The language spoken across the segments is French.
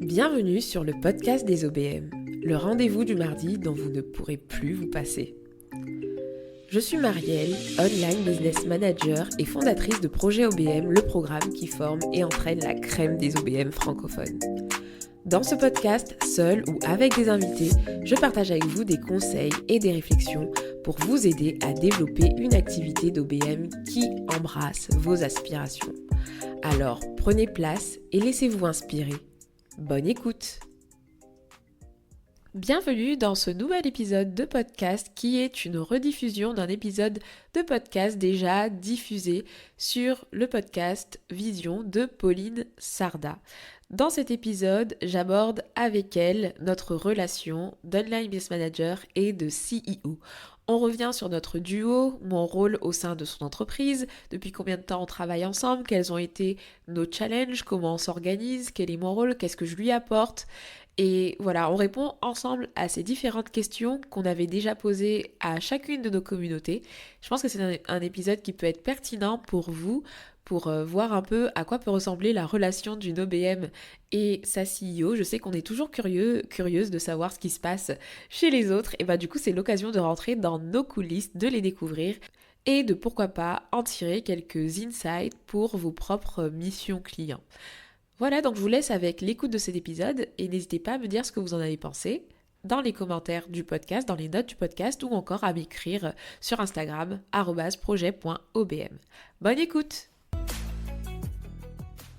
Bienvenue sur le podcast des OBM, le rendez-vous du mardi dont vous ne pourrez plus vous passer. Je suis Marielle, Online Business Manager et fondatrice de Projet OBM, le programme qui forme et entraîne la crème des OBM francophones. Dans ce podcast, seul ou avec des invités, je partage avec vous des conseils et des réflexions pour vous aider à développer une activité d'OBM qui embrasse vos aspirations. Alors prenez place et laissez-vous inspirer. Bonne écoute! Bienvenue dans ce nouvel épisode de podcast qui est une rediffusion d'un épisode de podcast déjà diffusé sur le podcast Vision de Pauline Sarda. Dans cet épisode, j'aborde avec elle notre relation d'Online Business Manager et de CEO. On revient sur notre duo, mon rôle au sein de son entreprise, depuis combien de temps on travaille ensemble, quels ont été nos challenges, comment on s'organise, quel est mon rôle, qu'est-ce que je lui apporte. Et voilà, on répond ensemble à ces différentes questions qu'on avait déjà posées à chacune de nos communautés. Je pense que c'est un épisode qui peut être pertinent pour vous, pour voir un peu à quoi peut ressembler la relation d'une OBM et sa CEO. Je sais qu'on est toujours curieuse de savoir ce qui se passe chez les autres. Et bah du coup, c'est l'occasion de rentrer dans nos coulisses, de les découvrir et de pourquoi pas en tirer quelques insights pour vos propres missions clients. Voilà, donc je vous laisse avec l'écoute de cet épisode et n'hésitez pas à me dire ce que vous en avez pensé dans les commentaires du podcast, dans les notes du podcast ou encore à m'écrire sur Instagram @projet.obm. Bonne écoute!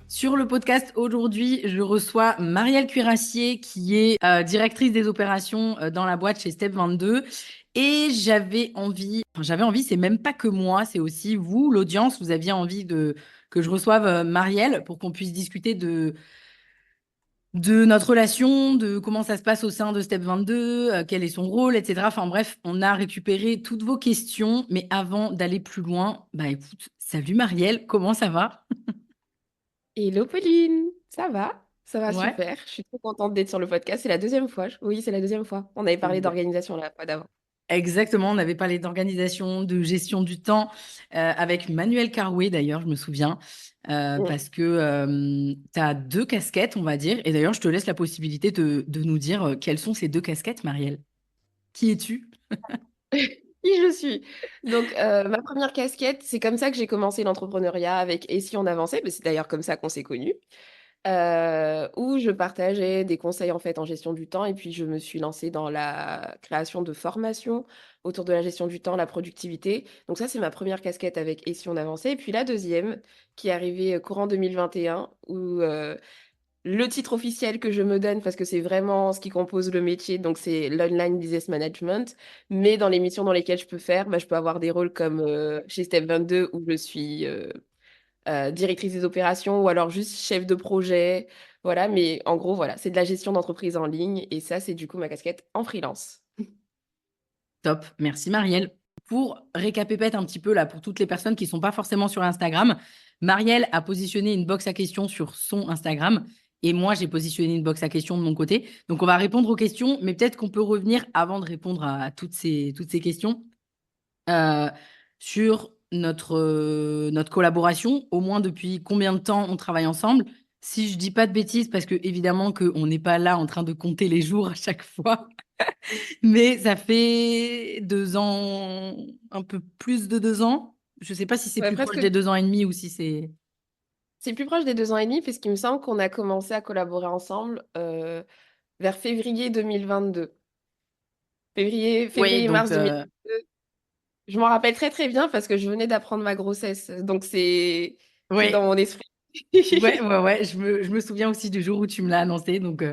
Sur le podcast aujourd'hui, je reçois Marielle Cuirassier qui est directrice des opérations dans la boîte chez Step 22. Et j'avais envie, c'est même pas que moi, c'est aussi vous, l'audience, vous aviez envie que je reçoive Marielle pour qu'on puisse discuter de notre relation, de comment ça se passe au sein de Step 22, quel est son rôle, etc. Enfin bref, on a récupéré toutes vos questions. Mais avant d'aller plus loin, bah écoute, salut Marielle, comment ça va? Hello Pauline, ça va? Ça va Ouais. super, je suis trop contente d'être sur le podcast, c'est la deuxième fois. Oui, c'est la deuxième fois. On avait parlé d'organisation la fois d'avant. Exactement, on avait parlé d'organisation, de gestion du temps avec Manuel Carouet d'ailleurs, je me souviens, Mm. parce que tu as deux casquettes, on va dire. Et d'ailleurs, je te laisse la possibilité de nous dire quelles sont ces deux casquettes, Marielle. Qui es-tu? Qui je suis? Donc, ma première casquette, c'est comme ça que j'ai commencé l'entrepreneuriat avec Et si on avançait? Mais c'est d'ailleurs comme ça qu'on s'est connus. Où je partageais des conseils en fait en gestion du temps et puis je me suis lancée dans la création de formations autour de la gestion du temps, la productivité. Donc ça, c'est ma première casquette avec Et si on avançait? Et puis la deuxième, qui est arrivée courant 2021, où le titre officiel que je me donne, parce que c'est vraiment ce qui compose le métier, donc c'est l'Online Business Management. Mais dans les missions dans lesquelles je peux faire, bah, je peux avoir des rôles comme chez Step 22 où je suis directrice des opérations ou alors juste chef de projet. Voilà, mais en gros, voilà, c'est de la gestion d'entreprise en ligne et ça, c'est du coup ma casquette en freelance. Top, merci Marielle. Pour récapépète un petit peu là, pour toutes les personnes qui ne sont pas forcément sur Instagram, Marielle a positionné une box à questions sur son Instagram et moi j'ai positionné une box à questions de mon côté. Donc on va répondre aux questions, mais peut-être qu'on peut revenir avant de répondre à toutes ces questions euh, sur notre collaboration, au moins depuis combien de temps on travaille ensemble. Si je dis pas de bêtises, parce que évidemment qu'on n'est pas là en train de compter les jours à chaque fois, mais ça fait 2 ans, un peu plus de 2 ans. Je sais pas si c'est Ouais, plus proche presque. des 2 ans et demi ou si c'est... C'est plus proche des 2 ans et demi, puisqu'il me semble qu'on a commencé à collaborer ensemble vers février 2022. Oui, donc Février-mars 2022. Je m'en rappelle très très bien parce que je venais d'apprendre ma grossesse. Donc c'est dans ouais, mon esprit. ouais, je me souviens aussi du jour où tu me l'as annoncé. Donc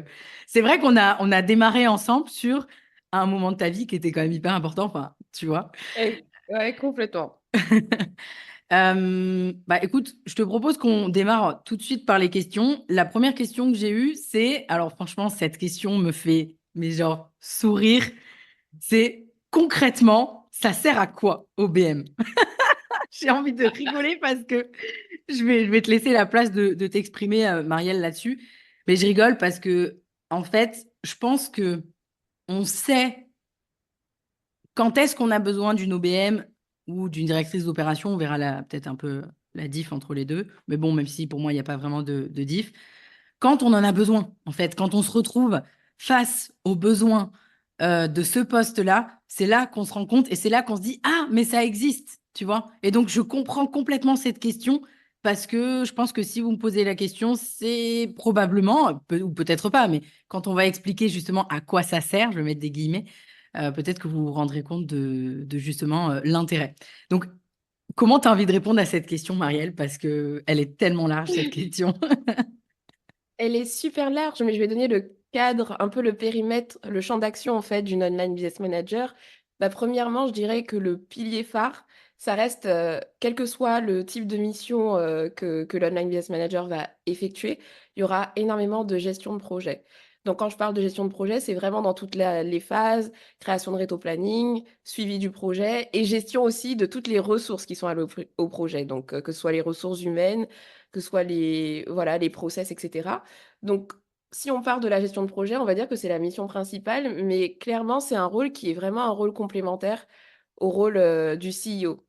c'est vrai qu'on a démarré ensemble sur un moment de ta vie qui était quand même hyper important, enfin, tu vois. Ouais, complètement. Bah écoute, je te propose qu'on démarre tout de suite par les questions. La première question que j'ai eue, c'est, alors franchement, cette question me fait, mais genre, sourire. C'est concrètement, ça sert à quoi OBM? J'ai envie de rigoler parce que je vais te laisser la place de t'exprimer, Marielle, là-dessus. Mais je rigole parce que, en fait, je pense que on sait quand est-ce qu'on a besoin d'une OBM ou d'une directrice d'opération. On verra peut-être un peu la diff entre les deux. Mais bon, même si pour moi, il n'y a pas vraiment de diff. quand on en a besoin, en fait, quand on se retrouve face aux besoins de ce poste-là, c'est là qu'on se rend compte et c'est là qu'on se dit, ah, mais ça existe, tu vois. Et donc, je comprends complètement cette question parce que je pense que si vous me posez la question, c'est probablement, ou peut-être pas, mais quand on va expliquer justement à quoi ça sert, je vais mettre des guillemets, peut-être que vous vous rendrez compte de justement l'intérêt. Donc, comment tu as envie de répondre à cette question, Marielle? Parce que elle est tellement large, cette question. Elle est super large, mais je vais donner le cadre, un peu le périmètre, le champ d'action en fait d'une online business manager. Bah, premièrement, je dirais que le pilier phare, ça reste, quel que soit le type de mission que l'online business manager va effectuer, il y aura énormément de gestion de projet. Donc quand je parle de gestion de projet, c'est vraiment dans toutes les phases, création de réto planning, suivi du projet et gestion aussi de toutes les ressources qui sont allouées au projet. Donc que ce soit les ressources humaines, que ce soit voilà, les process, etc. Donc, si on part de la gestion de projet, on va dire que c'est la mission principale, mais clairement, c'est un rôle qui est vraiment un rôle complémentaire au rôle du CEO.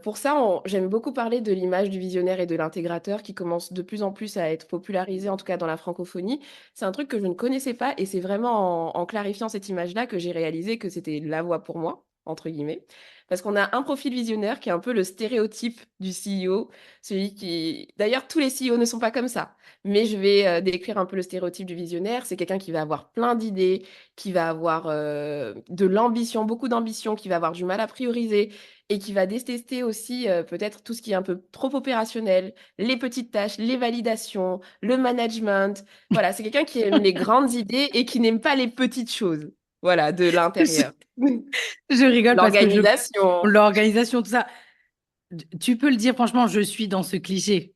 Pour ça, j'aime beaucoup parler de l'image du visionnaire et de l'intégrateur qui commence de plus en plus à être popularisé, en tout cas dans la francophonie. C'est un truc que je ne connaissais pas et c'est vraiment en clarifiant cette image-là que j'ai réalisé que c'était la voie pour moi, entre guillemets. Parce qu'on a un profil visionnaire qui est un peu le stéréotype du CEO, celui qui... D'ailleurs, tous les CEO ne sont pas comme ça, mais je vais décrire un peu le stéréotype du visionnaire. C'est quelqu'un qui va avoir plein d'idées, qui va avoir de l'ambition, beaucoup d'ambition, qui va avoir du mal à prioriser et qui va détester aussi peut-être tout ce qui est un peu trop opérationnel, les petites tâches, les validations, le management. Voilà, c'est quelqu'un qui aime les grandes idées et qui n'aime pas les petites choses. Voilà, de Je, l'intérieur. je rigole parce que L'organisation. l'organisation, tout ça, tu peux le dire, franchement, je suis dans ce cliché,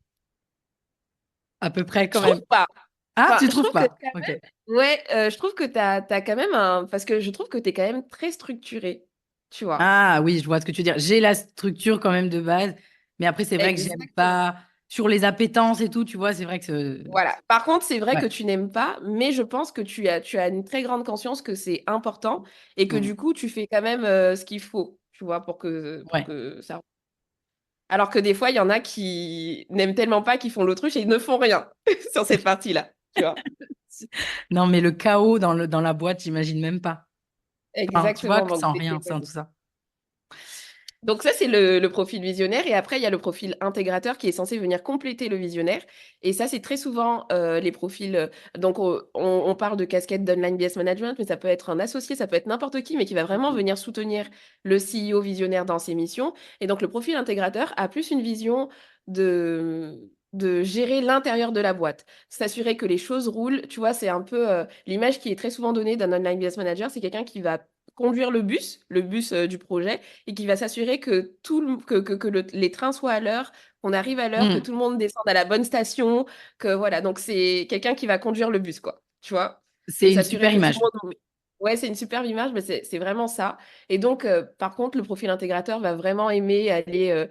à peu près Je quand trouve même. pas. Ah, Enfin, tu je trouves trouve que pas? Ok. ouais, je trouve que t'as quand même un... Parce que je trouve que tu es quand même très structuré, tu vois. Ah oui, je vois ce que tu veux dire. J'ai la structure quand même de base, mais après, c'est vrai que j'aime Exactement. pas sur les appétences et tout, tu vois, c'est vrai que Voilà. Par contre, c'est vrai que ouais. tu n'aimes pas, mais je pense que tu as une très grande conscience que c'est important et que Mm. du coup, tu fais quand même ce qu'il faut, tu vois, pour Ouais. que ça. Alors que des fois, il y en a qui n'aiment tellement pas qu'ils font l'autruche et ils ne font rien sur cette partie-là, tu vois. Non, mais le chaos dans la boîte, j'imagine même pas. Enfin, tu vois Exactement, que manque sans rien, sans d'équilibre. tout ça. Donc ça, c'est le profil visionnaire. Et après, il y a le profil intégrateur qui est censé venir compléter le visionnaire. Et ça, c'est très souvent les profils... donc, on parle de casquette d'online BS management, mais ça peut être un associé, ça peut être n'importe qui, mais qui va vraiment venir soutenir le CEO visionnaire dans ses missions. Et donc, le profil intégrateur a plus une vision de gérer l'intérieur de la boîte, s'assurer que les choses roulent. Tu vois, c'est un peu l'image qui est très souvent donnée d'un online business manager, c'est quelqu'un qui va conduire le bus du projet et qui va s'assurer que, les trains soient à l'heure, qu'on arrive à l'heure, que Mm. tout le monde descende à la bonne station, que voilà. Donc, c'est quelqu'un qui va conduire le bus, quoi. Tu vois? Et C'est une s'assurer super que tout le image. monde... Ouais, c'est une superbe image, mais c'est vraiment ça. Et donc, par contre, le profil intégrateur va vraiment aimer aller,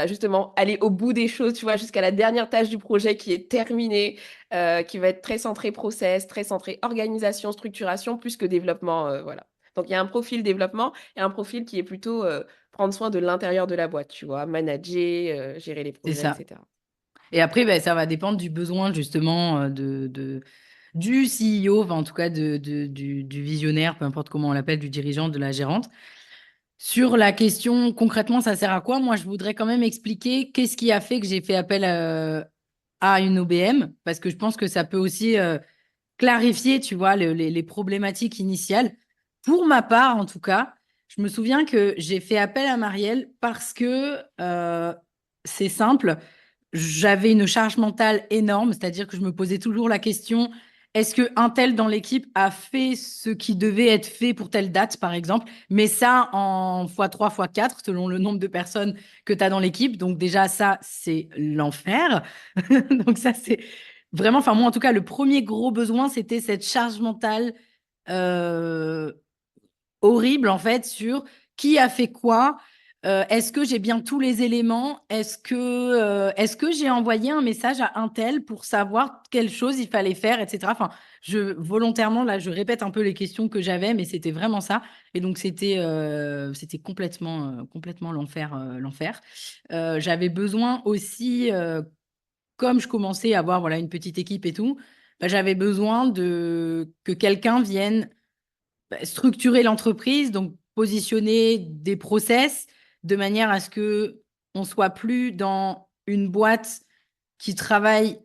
justement, aller au bout des choses, tu vois, jusqu'à la dernière tâche du projet qui est terminée, qui va être très centré process, très centré organisation, structuration, plus que développement, voilà. Donc, il y a un profil développement et un profil qui est plutôt prendre soin de l'intérieur de la boîte, tu vois, manager, gérer les C'est projets, ça. etc. Et après, ben, ça va dépendre du besoin justement du CEO, enfin, en tout cas du visionnaire, peu importe comment on l'appelle, du dirigeant, de la gérante. Sur la question concrètement, ça sert à quoi? Moi, je voudrais quand même expliquer qu'est-ce qui a fait que j'ai fait appel à une OBM, parce que je pense que ça peut aussi clarifier, tu vois, les problématiques initiales. Pour ma part, en tout cas, je me souviens que j'ai fait appel à Marielle parce que c'est simple, j'avais une charge mentale énorme, c'est-à-dire que je me posais toujours la question, est-ce que un tel dans l'équipe a fait ce qui devait être fait pour telle date, par exemple, mais ça en x3, x4, selon le nombre de personnes que tu as dans l'équipe. Donc déjà, ça, c'est l'enfer. Donc ça, c'est vraiment, enfin moi en tout cas, le premier gros besoin, c'était cette charge mentale euh, horrible en fait sur qui a fait quoi. Est-ce que j'ai bien tous les éléments? Est-ce que j'ai envoyé un message à un tel pour savoir quelle chose il fallait faire, etc. Enfin, volontairement, là, je répète un peu les questions que j'avais, mais c'était vraiment ça. Et donc, c'était complètement l'enfer. J'avais besoin aussi, comme je commençais à avoir voilà, une petite équipe et tout, j'avais besoin que quelqu'un vienne structurer l'entreprise, donc positionner des process de manière à ce que on soit plus dans une boîte qui travaille.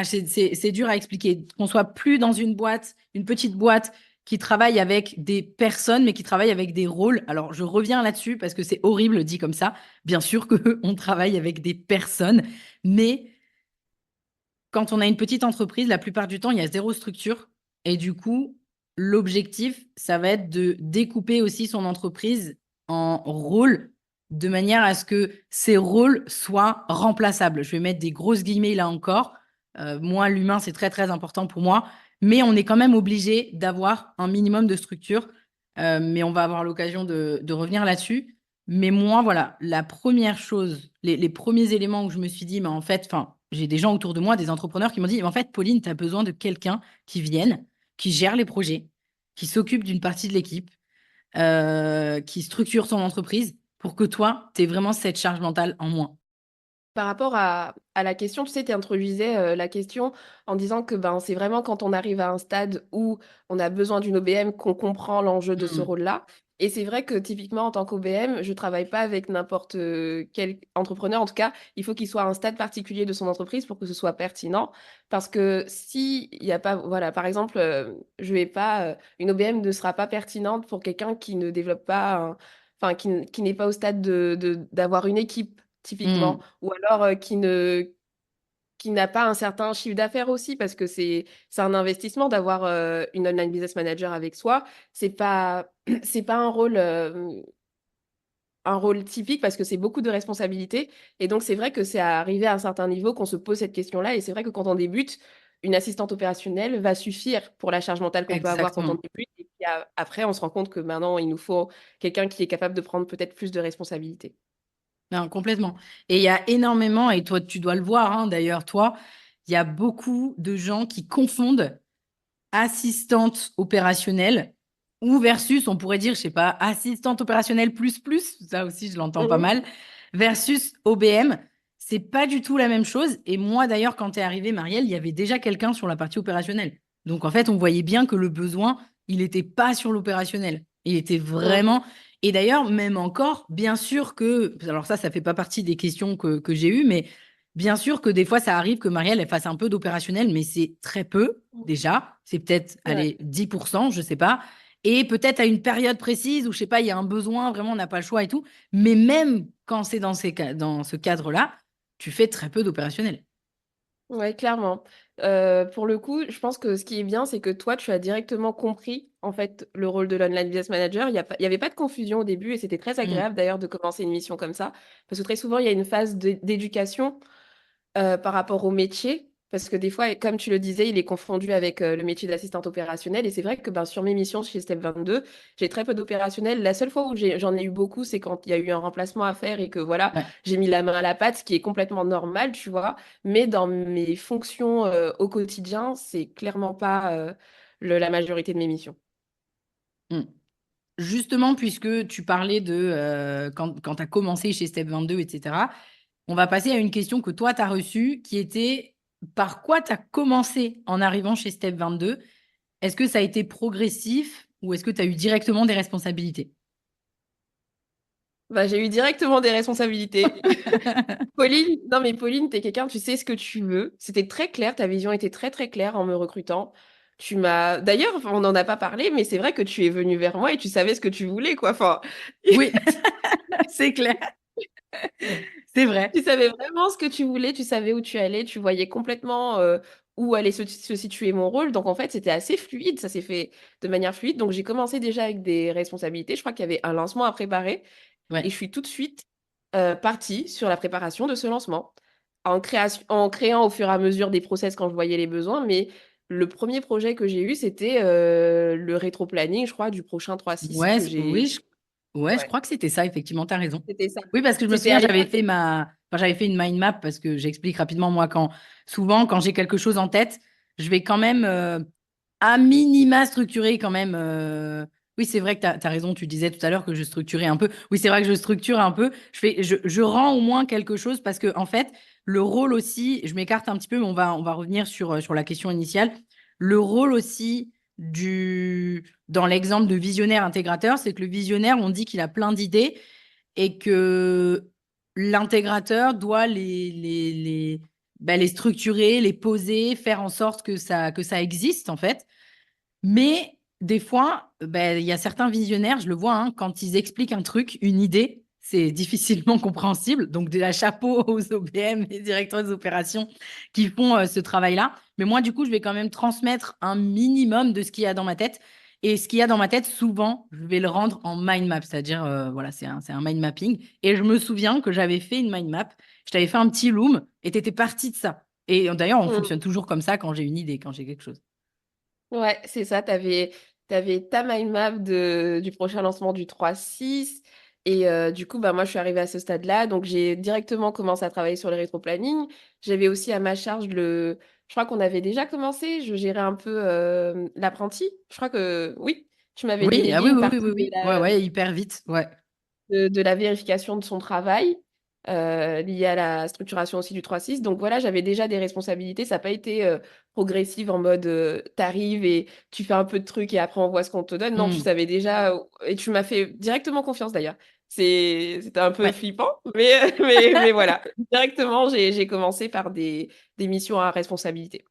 C'est dur à expliquer. Qu'on soit plus dans une boîte, une petite boîte qui travaille avec des personnes, mais qui travaille avec des rôles. Alors, je reviens là-dessus parce que c'est horrible dit comme ça. Bien sûr qu'on travaille avec des personnes, mais quand on a une petite entreprise, la plupart du temps, il y a zéro structure. Et du coup, l'objectif, ça va être de découper aussi son entreprise en rôles de manière à ce que ces rôles soient remplaçables. Je vais mettre des grosses guillemets là encore. Moi, l'humain, c'est très, très important pour moi. Mais on est quand même obligé d'avoir un minimum de structure. Mais on va avoir l'occasion de revenir là-dessus. Mais moi, voilà, la première chose, les premiers éléments où je me suis dit, mais en fait, enfin, j'ai des gens autour de moi, des entrepreneurs qui m'ont dit, mais en fait, Pauline, tu as besoin de quelqu'un qui vienne, qui gère les projets, qui s'occupe d'une partie de l'équipe, qui structure son entreprise pour que toi, tu aies vraiment cette charge mentale en moins. Par rapport à la question, tu sais, tu introduisais la question en disant que ben, c'est vraiment quand on arrive à un stade où on a besoin d'une OBM qu'on comprend l'enjeu de ce Mm. rôle-là. Et c'est vrai que typiquement, en tant qu'OBM, je ne travaille pas avec n'importe quel entrepreneur. En tout cas, il faut qu'il soit à un stade particulier de son entreprise pour que ce soit pertinent. Parce que si il n'y a pas, voilà, par exemple, je vais pas, une OBM ne sera pas pertinente pour quelqu'un qui ne développe pas, enfin, qui n'est pas au stade d'avoir une équipe typiquement, Mm. ou alors qui n'a pas un certain chiffre d'affaires aussi, parce que c'est un investissement d'avoir une online business manager avec soi. C'est pas c'est pas un rôle typique parce que c'est beaucoup de responsabilités. Et donc c'est vrai que c'est à arriver à un certain niveau qu'on se pose cette question-là. Et c'est vrai que quand on débute, une assistante opérationnelle va suffire pour la charge mentale qu'on peut avoir quand on Exactement. débute. Et puis après, on se rend compte que maintenant, il nous faut quelqu'un qui est capable de prendre peut-être plus de responsabilités. Non, complètement. Et il y a énormément, et toi, tu dois le voir, hein, d'ailleurs, toi, il y a beaucoup de gens qui confondent assistante opérationnelle ou versus, on pourrait dire, je sais pas, assistante opérationnelle plus plus, ça aussi je l'entends pas Mhm. mal, versus OBM. C'est pas du tout la même chose. Et moi, d'ailleurs, quand tu es arrivée, Marielle, il y avait déjà quelqu'un sur la partie opérationnelle. Donc, en fait, on voyait bien que le besoin, il n'était pas sur l'opérationnel. Il était Mhm. vraiment. Et d'ailleurs, même encore, bien sûr que. Alors, ça fait pas partie des questions que j'ai eues, mais bien sûr que des fois, ça arrive que Marielle, elle fasse un peu d'opérationnel, mais c'est très peu déjà. C'est peut-être, Ouais. allez, 10%, je sais pas. Et peut-être à une période précise où, je sais pas, il y a un besoin, vraiment, on n'a pas le choix et tout. Mais même quand c'est dans ce cadre-là, tu fais très peu d'opérationnel. Ouais, clairement. Pour le coup, je pense que ce qui est bien, c'est que toi, tu as directement compris en fait le rôle de l'online business manager. Il y avait pas de confusion au début et c'était très Mm. agréable d'ailleurs de commencer une mission comme ça. Parce que très souvent, il y a une phase d'éducation par rapport au métier. Parce que des fois, comme tu le disais, il est confondu avec le métier d'assistante opérationnelle. Et c'est vrai que ben, sur mes missions chez Step 22, j'ai très peu d'opérationnel. La seule fois où j'en ai eu beaucoup, c'est quand il y a eu un remplacement à faire et que voilà, Ouais. j'ai mis la main à la pâte, ce qui est complètement normal, tu vois. Mais dans mes fonctions au quotidien, c'est clairement pas la majorité de mes missions. Mm. Justement, puisque tu parlais de quand tu as commencé chez Step 22, etc., on va passer à une question que toi, tu as reçue, qui était par quoi tu as commencé en arrivant chez Step 22? Est-ce que ça a été progressif ou est-ce que tu as eu directement des responsabilités? Bah, j'ai eu directement des responsabilités. Pauline, non mais Pauline, t'es quelqu'un, tu sais ce que tu veux. C'était très clair, ta vision était très très claire en me recrutant. Tu m'as. D'ailleurs, enfin, on n'en a pas parlé, mais c'est vrai que tu es venu vers moi et tu savais ce que tu voulais, quoi. Enfin, Oui, c'est clair, c'est vrai. tu savais vraiment ce que tu voulais, tu savais où tu allais, tu voyais complètement où allait se situer mon rôle. Donc en fait, c'était assez fluide, ça s'est fait de manière fluide. Donc j'ai commencé déjà avec des responsabilités. Je crois qu'il y avait un lancement à préparer et Ouais. je suis tout de suite partie sur la préparation de ce lancement. En créant au fur et à mesure des process quand je voyais les besoins, mais le premier projet que j'ai eu, c'était le rétro-planning, je crois, du prochain 3-6 Ouais, que j'ai. oui, ouais, je Ouais, crois que c'était ça, effectivement, tu as raison. c'était ça. Oui, parce que je me C'était souviens, à l'époque. j'avais fait une mind map parce que j'explique rapidement, moi, souvent, quand j'ai quelque chose en tête, je vais quand même à minima structurer quand même. Oui, c'est vrai que tu as raison, tu disais tout à l'heure que je structurais un peu. Oui, c'est vrai que je structure un peu. Je rends au moins quelque chose parce que, en fait, le rôle aussi, je m'écarte un petit peu, mais on va revenir sur la question initiale. Le rôle aussi dans l'exemple de visionnaire intégrateur, c'est que le visionnaire, on dit qu'il a plein d'idées et que l'intégrateur doit les structurer, les poser, faire en sorte que ça existe, en fait. Mais des fois, il y a certains visionnaires, je le vois, hein, quand ils expliquent un truc, une idée, c'est difficilement compréhensible. Donc, de la chapeau aux OBM et directeurs des opérations qui font ce travail-là. Mais moi, du coup, je vais quand même transmettre un minimum de ce qu'il y a dans ma tête. Et ce qu'il y a dans ma tête, souvent, je vais le rendre en mind map, c'est-à-dire, voilà, c'est un mind mapping. Et je me souviens que j'avais fait une mind map, je t'avais fait un petit loom et tu étais partie de ça. Et d'ailleurs, on Mm. fonctionne toujours comme ça quand j'ai une idée, quand j'ai quelque chose. Ouais, c'est ça. T'avais ta mind map du prochain lancement du 3-6. Et du coup, bah, moi, je suis arrivée à ce stade-là. Donc, j'ai directement commencé à travailler sur le rétro-planning. J'avais aussi à ma charge le. Je crois qu'on avait déjà commencé. Je gérais un peu l'apprenti. Je crois que oui, tu m'avais Oui, ah délégué oui, une oui, oui, partie oui, oui. Ouais, ouais, hyper vite. Ouais. de la vérification de son travail, liée à la structuration aussi du 3-6. Donc voilà, j'avais déjà des responsabilités. Ça n'a pas été progressif en mode t'arrives et tu fais un peu de trucs et après on voit ce qu'on te donne. Non, tu Hmm. savais déjà et tu m'as fait directement confiance d'ailleurs. C'était un peu Ouais. flippant, mais, mais voilà. Directement, j'ai commencé par des missions à responsabilité.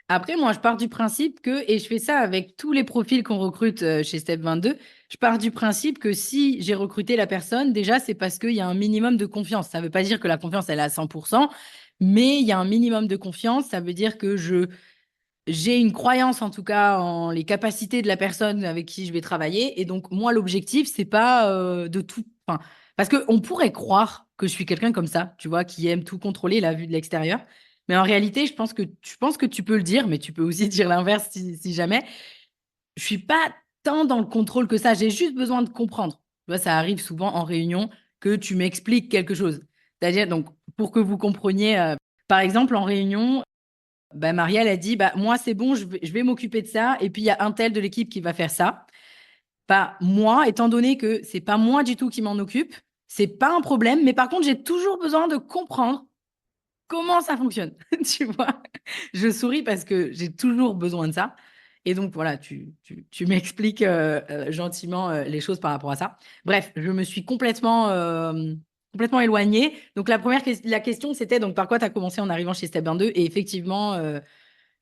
Après, moi, je pars du principe que, et je fais ça avec tous les profils qu'on recrute chez Step 22, je pars du principe que si j'ai recruté la personne, déjà, c'est parce qu'il y a un minimum de confiance. Ça ne veut pas dire que la confiance, elle est à 100%, mais il y a un minimum de confiance. Ça veut dire que j'ai une croyance, en tout cas, en les capacités de la personne avec qui je vais travailler. Et donc, moi, l'objectif, c'est pas de tout. Enfin, parce qu'on pourrait croire que je suis quelqu'un comme ça, tu vois, qui aime tout contrôler, la vue de l'extérieur. Mais en réalité, je pense que tu peux le dire, mais tu peux aussi dire l'inverse si jamais. Je suis pas tant dans le contrôle que ça. J'ai juste besoin de comprendre. Tu vois, ça arrive souvent en réunion que tu m'expliques quelque chose. C'est-à-dire, donc, pour que vous compreniez, par exemple, en réunion, bah, Marielle a dit, bah, moi, c'est bon, je vais m'occuper de ça. Et puis, il y a un tel de l'équipe qui va faire ça. Bah, moi, étant donné que c'est pas moi du tout qui m'en occupe, c'est pas un problème. Mais par contre, j'ai toujours besoin de comprendre comment ça fonctionne. Tu vois, je souris parce que j'ai toujours besoin de ça. Et donc, voilà, tu m'expliques gentiment les choses par rapport à ça. Bref, je me suis complètement éloignée. Donc, la question, c'était donc par quoi tu as commencé en arrivant chez Step 22. Et effectivement,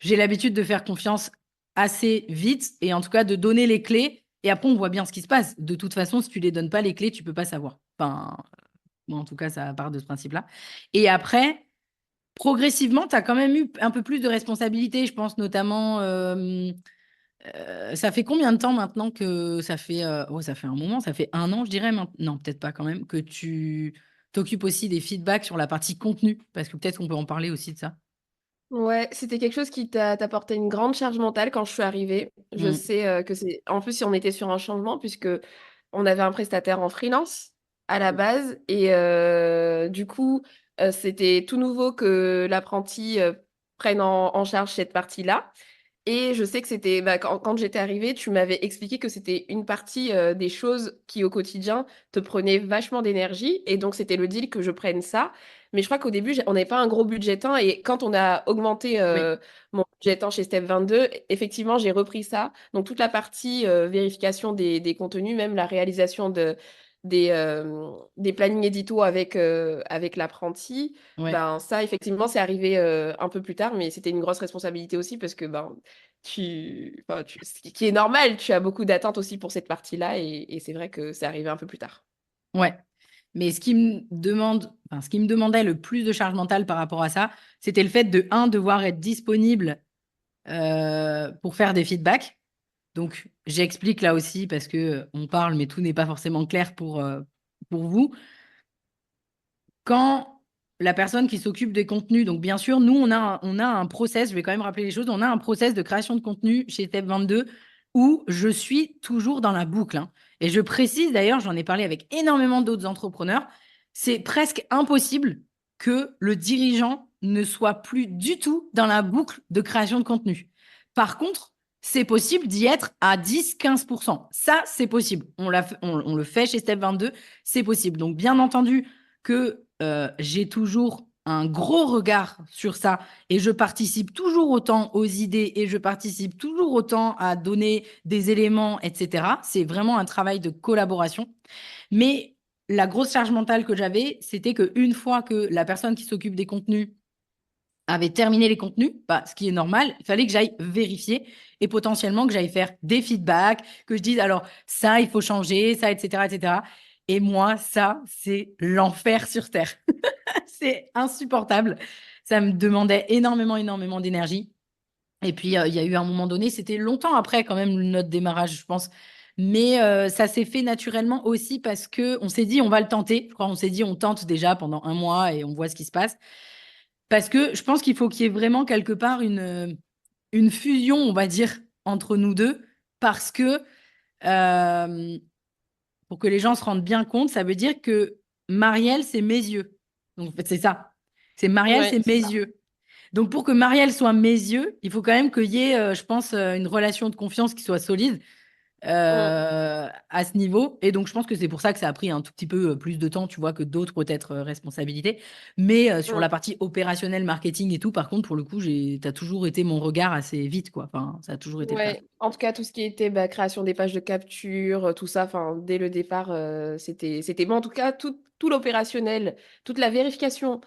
j'ai l'habitude de faire confiance assez vite et en tout cas de donner les clés. Et après, on voit bien ce qui se passe. De toute façon, si tu les donnes pas les clés, tu peux pas savoir. Enfin, moi, en tout cas, ça part de ce principe-là. Et après, progressivement, tu as quand même eu un peu plus de responsabilités. Je pense notamment, ça fait combien de temps maintenant que ça fait un moment, ça fait 1 an, je dirais. Non, peut-être pas quand même, que tu t'occupes aussi des feedbacks sur la partie contenu, parce que peut-être qu'on peut en parler aussi de ça. Ouais, c'était quelque chose qui t'apportait une grande charge mentale quand je suis arrivée. Je Mm. sais que c'est. En plus, si on était sur un changement, puisque on avait un prestataire en freelance à la base, et du coup, c'était tout nouveau que l'apprenti prenne en charge cette partie-là. Et je sais que c'était, bah, quand j'étais arrivée, tu m'avais expliqué que c'était une partie des choses qui au quotidien te prenaient vachement d'énergie. Et donc, c'était le deal que je prenne ça. Mais je crois qu'au début, on n'avait pas un gros budget temps. Et quand on a augmenté Oui, mon budget temps chez Step 22, effectivement, j'ai repris ça. Donc, toute la partie vérification des contenus, même la réalisation des plannings édito avec l'apprenti. ouais. Ben, ça, effectivement, c'est arrivé un peu plus tard, mais c'était une grosse responsabilité aussi parce que ben, ce qui est normal, tu as beaucoup d'attentes aussi pour cette partie-là et c'est vrai que c'est arrivé un peu plus tard. Ouais. Mais ce qui me demandait le plus de charge mentale par rapport à ça, c'était le fait de, devoir être disponible pour faire des feedbacks. Donc, j'explique là aussi parce que on parle, mais tout n'est pas forcément clair pour vous. Quand la personne qui s'occupe des contenus, donc bien sûr, nous, on a un process, je vais quand même rappeler les choses, on a un process de création de contenu chez Step 22 où je suis toujours dans la boucle, hein. Et je précise d'ailleurs, j'en ai parlé avec énormément d'autres entrepreneurs, c'est presque impossible que le dirigeant ne soit plus du tout dans la boucle de création de contenu. Par contre, c'est possible d'y être à 10-15%. Ça, c'est possible. On le fait chez Step 22, c'est possible. Donc, bien entendu, que j'ai toujours un gros regard sur ça et je participe toujours autant aux idées et je participe toujours autant à donner des éléments, etc. C'est vraiment un travail de collaboration. Mais la grosse charge mentale que j'avais, c'était qu'une fois que la personne qui s'occupe des contenus avait terminé les contenus, bah, ce qui est normal, il fallait que j'aille vérifier et potentiellement que j'aille faire des feedbacks, que je dise alors ça, il faut changer, ça, etc., etc. Et moi, ça, c'est l'enfer sur Terre. C'est insupportable. Ça me demandait énormément, énormément d'énergie. Et puis, il y a eu un moment donné, c'était longtemps après quand même notre démarrage, je pense. Mais ça s'est fait naturellement aussi parce que on s'est dit, on va le tenter. Je crois on s'est dit, on tente déjà pendant un mois et on voit ce qui se passe. Parce que je pense qu'il faut qu'il y ait vraiment quelque part une fusion, on va dire, entre nous deux. Parce que, euh, pour que les gens se rendent bien compte, ça veut dire que Marielle, c'est mes yeux. Donc, en fait, c'est ça. C'est Marielle, Ouais, c'est c'est mes ça. yeux. Donc, pour que Marielle soit mes yeux, il faut quand même qu'il y ait, je pense, une relation de confiance qui soit solide Mm, à ce niveau. Et donc, je pense que c'est pour ça que ça a pris un tout petit peu plus de temps, tu vois, que d'autres peut-être responsabilités. Mais sur la mm. partie opérationnelle, marketing et tout, par contre, pour le coup, t'as toujours été mon regard assez vite, quoi. Enfin, ça a toujours été le cas. Ouais, en tout cas, tout ce qui était création des pages de capture, tout ça, enfin, dès le départ, c'était bon. En tout cas, tout l'opérationnel, toute la vérification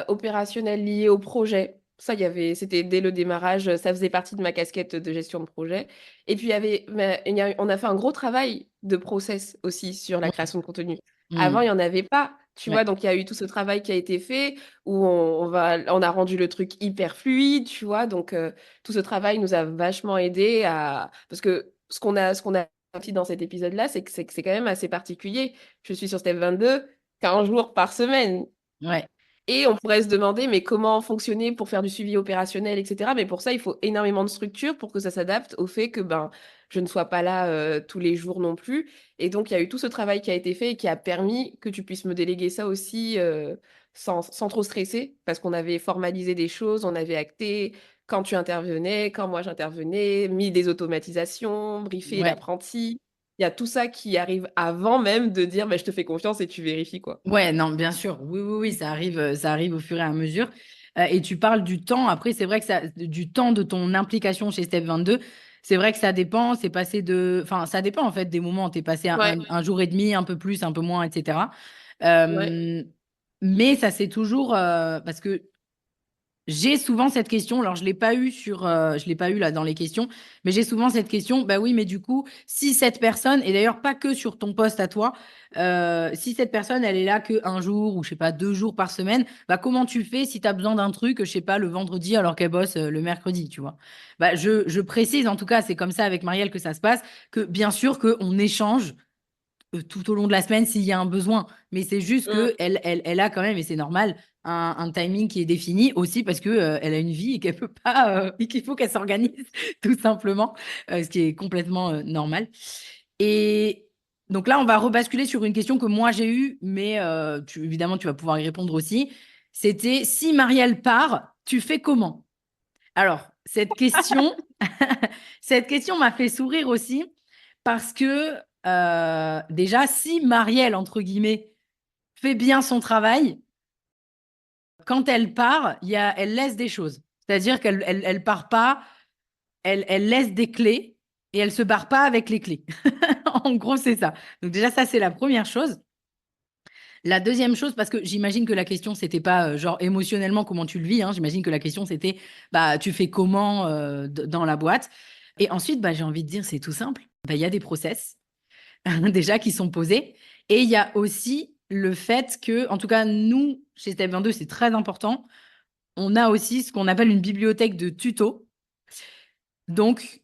opérationnelle liée au projet, ça, c'était dès le démarrage, ça faisait partie de ma casquette de gestion de projet. Et puis, on a fait un gros travail de process aussi sur la Oui. création de contenu. Avant, il Mm. n'y en avait pas. Tu Ouais. vois, donc il y a eu tout ce travail qui a été fait où on a rendu le truc hyper fluide, tu vois. Donc, tout ce travail nous a vachement aidé à... Parce que ce qu'on a appris dans cet épisode-là, c'est quand même assez particulier. Je suis sur Step 22 15 jours par semaine. Ouais. Et on pourrait se demander, mais comment fonctionner pour faire du suivi opérationnel, etc. Mais pour ça, il faut énormément de structure pour que ça s'adapte au fait que je ne sois pas là tous les jours non plus. Et donc, il y a eu tout ce travail qui a été fait et qui a permis que tu puisses me déléguer ça aussi sans trop stresser, parce qu'on avait formalisé des choses, on avait acté quand tu intervenais, quand moi j'intervenais, mis des automatisations, briefé Ouais. l'apprenti. Il y a tout ça qui arrive avant même de dire, je te fais confiance et tu vérifies, quoi. Ouais, non, bien sûr. Oui, oui, oui, ça arrive au fur et à mesure. Et tu parles du temps. Après, c'est vrai que du temps de ton implication chez Step 22, c'est vrai que ça dépend. C'est passé de. Enfin, ça dépend en fait des moments. Tu es passé Ouais, un jour et demi, un peu plus, un peu moins, etc. ouais. Euh, mais ça, c'est toujours. Parce que j'ai souvent cette question, alors je l'ai pas eu là dans les questions, mais j'ai souvent cette question, bah oui, mais du coup, si cette personne, et d'ailleurs pas que sur ton poste à toi, si cette personne, elle est là que un jour ou je sais pas, 2 jours par semaine, bah comment tu fais si tu as besoin d'un truc, je sais pas, le vendredi alors qu'elle bosse le mercredi, tu vois? Bah, je précise, en tout cas, c'est comme ça avec Marielle que ça se passe, que bien sûr qu'on échange tout au long de la semaine s'il y a un besoin. Mais c'est juste Mm. elle a quand même, et c'est normal, un timing qui est défini aussi parce que, elle a une vie et qu'elle peut pas, et qu'il faut qu'elle s'organise tout simplement, ce qui est complètement normal. Et donc là, on va rebasculer sur une question que moi j'ai eue, mais évidemment, tu vas pouvoir y répondre aussi. C'était si Marielle part, tu fais comment? Alors, cette question m'a fait sourire aussi parce que déjà, si Marielle, entre guillemets, fait bien son travail, quand elle part, elle laisse des choses. C'est-à-dire elle part pas, elle laisse des clés et elle se barre pas avec les clés. En gros, c'est ça. Donc déjà, ça, c'est la première chose. La deuxième chose, parce que j'imagine que la question, c'était pas genre émotionnellement comment tu le vis, hein. J'imagine que la question, c'était bah, tu fais comment dans la boîte. Et ensuite, bah, j'ai envie de dire, c'est tout simple. Bah, il y a des process déjà qui sont posés. Et il y a aussi le fait que, en tout cas, nous, chez Step 22, c'est très important. On a aussi ce qu'on appelle une bibliothèque de tutos. Donc,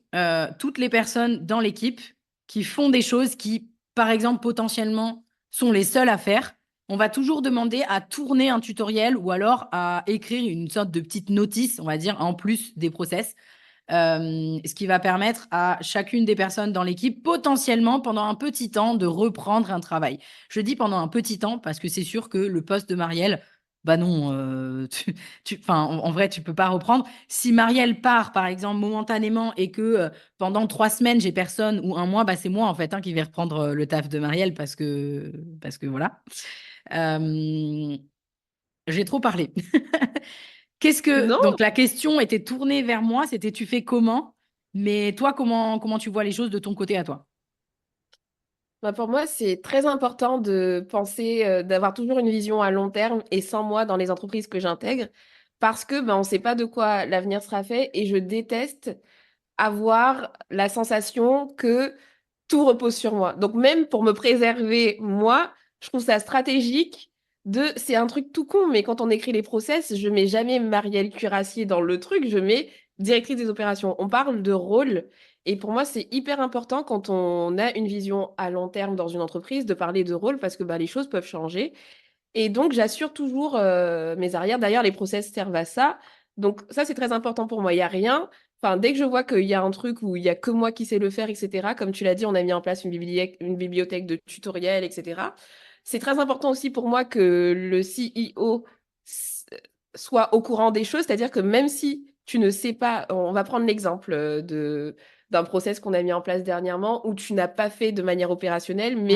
toutes les personnes dans l'équipe qui font des choses qui, par exemple, potentiellement, sont les seules à faire, on va toujours demander à tourner un tutoriel ou alors à écrire une sorte de petite notice, on va dire, en plus des process, ce qui va permettre à chacune des personnes dans l'équipe, potentiellement, pendant un petit temps, de reprendre un travail. Je dis pendant un petit temps parce que c'est sûr que le poste de Marielle, bah non, en vrai, tu peux pas reprendre. Si Marielle part, par exemple, momentanément et que pendant 3 semaines, j'ai personne ou un mois, bah c'est moi, en fait, hein, qui vais reprendre le taf de Marielle parce que voilà. Euh, J'ai trop parlé. Non, Donc, la question était tournée vers moi, c'était tu fais comment? Mais toi, comment tu vois les choses de ton côté à toi? bah, pour moi, c'est très important de penser, d'avoir toujours une vision à long terme et sans moi dans les entreprises que j'intègre, parce que on ne sait pas de quoi l'avenir sera fait et je déteste avoir la sensation que tout repose sur moi. Donc même pour me préserver, moi, je trouve ça stratégique c'est un truc tout con, mais quand on écrit les process, je mets jamais Marielle Cuirassier dans le truc, je mets directrice des opérations. On parle de rôle. Et pour moi, c'est hyper important quand on a une vision à long terme dans une entreprise de parler de rôle parce que les choses peuvent changer. Et donc, j'assure toujours mes arrières. D'ailleurs, les process servent à ça. Donc, ça, c'est très important pour moi. Il n'y a rien. Enfin, dès que je vois qu'il y a un truc où il n'y a que moi qui sais le faire, etc., comme tu l'as dit, on a mis en place une bibliothèque de tutoriels, etc. C'est très important aussi pour moi que le CEO s- soit au courant des choses. C'est-à-dire que même si tu ne sais pas, on va prendre l'exemple d'un process qu'on a mis en place dernièrement où tu n'as pas fait de manière opérationnelle, Mm.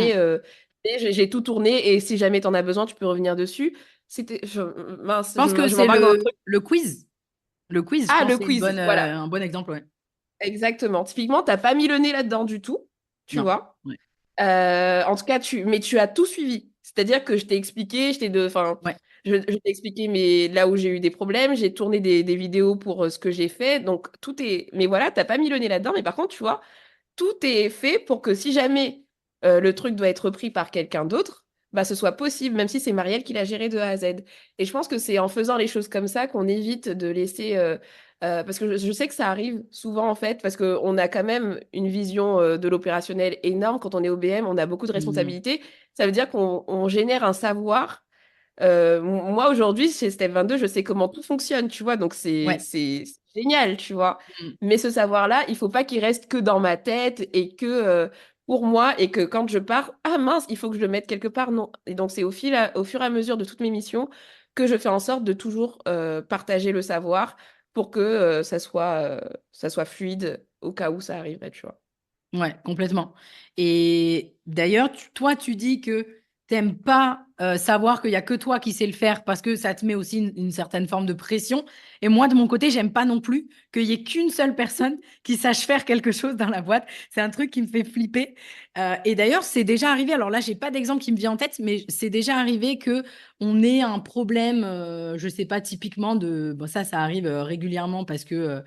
et j'ai tout tourné et si jamais tu en as besoin, tu peux revenir dessus. Je Mince, pense que je c'est m'embarque dans un truc. le quiz. Le quiz, je Ah, pense le que c'est quiz, voilà, un bon exemple, ouais. exactement. Typiquement, t'as pas mis le nez là-dedans du tout, tu Non. vois. Ouais. En tout cas, mais tu as tout suivi. C'est-à-dire que je t'ai expliqué, enfin, Ouais. je t'ai expliqué là où j'ai eu des problèmes, j'ai tourné des vidéos pour ce que j'ai fait. Donc, tout est. Mais voilà, t'as pas mis le nez là-dedans. Mais par contre, tu vois, tout est fait pour que si jamais le truc doit être repris par quelqu'un d'autre, ce soit possible, même si c'est Marielle qui l'a géré de A à Z. Et je pense que c'est en faisant les choses comme ça qu'on évite de laisser... parce que je sais que ça arrive souvent, en fait, parce qu'on a quand même une vision de l'opérationnel énorme. Quand on est OBM, on a beaucoup de Mm. responsabilités. Ça veut dire qu'on génère un savoir. Moi, aujourd'hui, chez Step 22, je sais comment tout fonctionne, tu vois, donc Ouais. c'est génial, tu vois. Mm. Mais ce savoir-là, il faut pas qu'il reste que dans ma tête et que pour moi, et que quand je pars, ah mince, il faut que je le mette quelque part, non. Et donc, c'est au fur et à mesure de toutes mes missions que je fais en sorte de toujours partager le savoir pour que ça soit fluide au cas où ça arriverait, tu vois. Ouais, complètement. Et d'ailleurs, toi, tu dis que t'aimes pas savoir qu'il y a que toi qui sais le faire parce que ça te met aussi une certaine forme de pression. Et moi, de mon côté, j'aime pas non plus qu'il y ait qu'une seule personne qui sache faire quelque chose dans la boîte. C'est un truc qui me fait flipper. Et d'ailleurs, c'est déjà arrivé. Alors là, j'ai pas d'exemple qui me vient en tête, mais c'est déjà arrivé que on ait un problème, je sais pas, typiquement de. Bon, ça arrive régulièrement parce que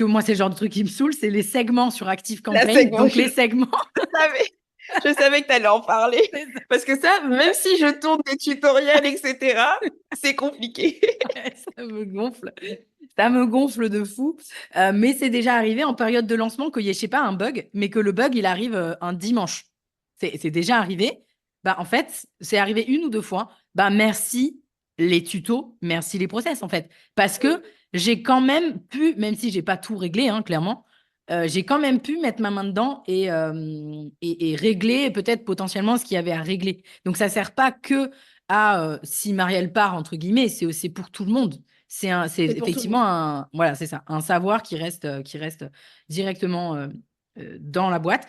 moi, c'est le genre de truc qui me saoule, c'est les segments sur La ActiveCampaign. segment, Donc, les segments, savais. Je savais que tu allais en parler. Parce que ça, même si je tourne des tutoriels, etc., c'est compliqué. ça me gonfle. Ça me gonfle de fou. Mais c'est déjà arrivé en période de lancement qu'il y ait, je sais pas, un bug, mais que le bug, il arrive un dimanche. C'est déjà arrivé. Bah, en fait, c'est arrivé une ou deux fois. Bah, merci les tutos, merci les process, en fait. Parce que j'ai quand même pu, même si j'ai pas tout réglé, hein, clairement, j'ai quand même pu mettre ma main dedans et régler peut-être potentiellement ce qu'il y avait à régler. Donc, ça sert pas que à si Marielle part, entre guillemets, c'est pour tout le monde. C'est C'est pour tout le monde. effectivement voilà, c'est ça, un savoir qui reste directement dans la boîte.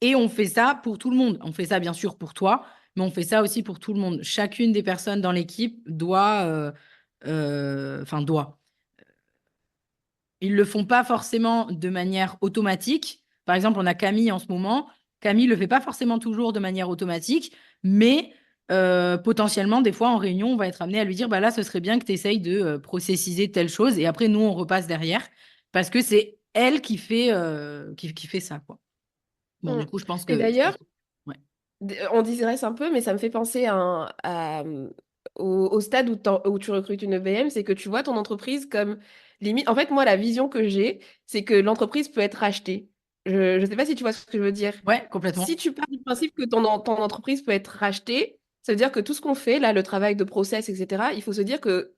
Et on fait ça pour tout le monde. On fait ça bien sûr pour toi, mais on fait ça aussi pour tout le monde. Chacune des personnes dans l'équipe doit. Ils le font pas forcément de manière automatique. Par exemple, on a Camille en ce moment. Camille le fait pas forcément toujours de manière automatique, mais potentiellement, des fois en réunion, on va être amené à lui dire, bah là, ce serait bien que tu essayes de processiser telle chose. Et après, nous, on repasse derrière parce que c'est elle qui fait ça, quoi. Bon, Mm. du coup, je pense Et que... d'ailleurs, Ouais. on digresse un peu, mais ça me fait penser au stade où tu recrutes une EBM, c'est que tu vois ton entreprise comme limite. En fait, moi, la vision que j'ai, c'est que l'entreprise peut être rachetée. Je ne sais pas si tu vois ce que je veux dire. Ouais, Si complètement. tu pars du principe que ton entreprise peut être rachetée, ça veut dire que tout ce qu'on fait, là, le travail de process, etc., il faut se dire que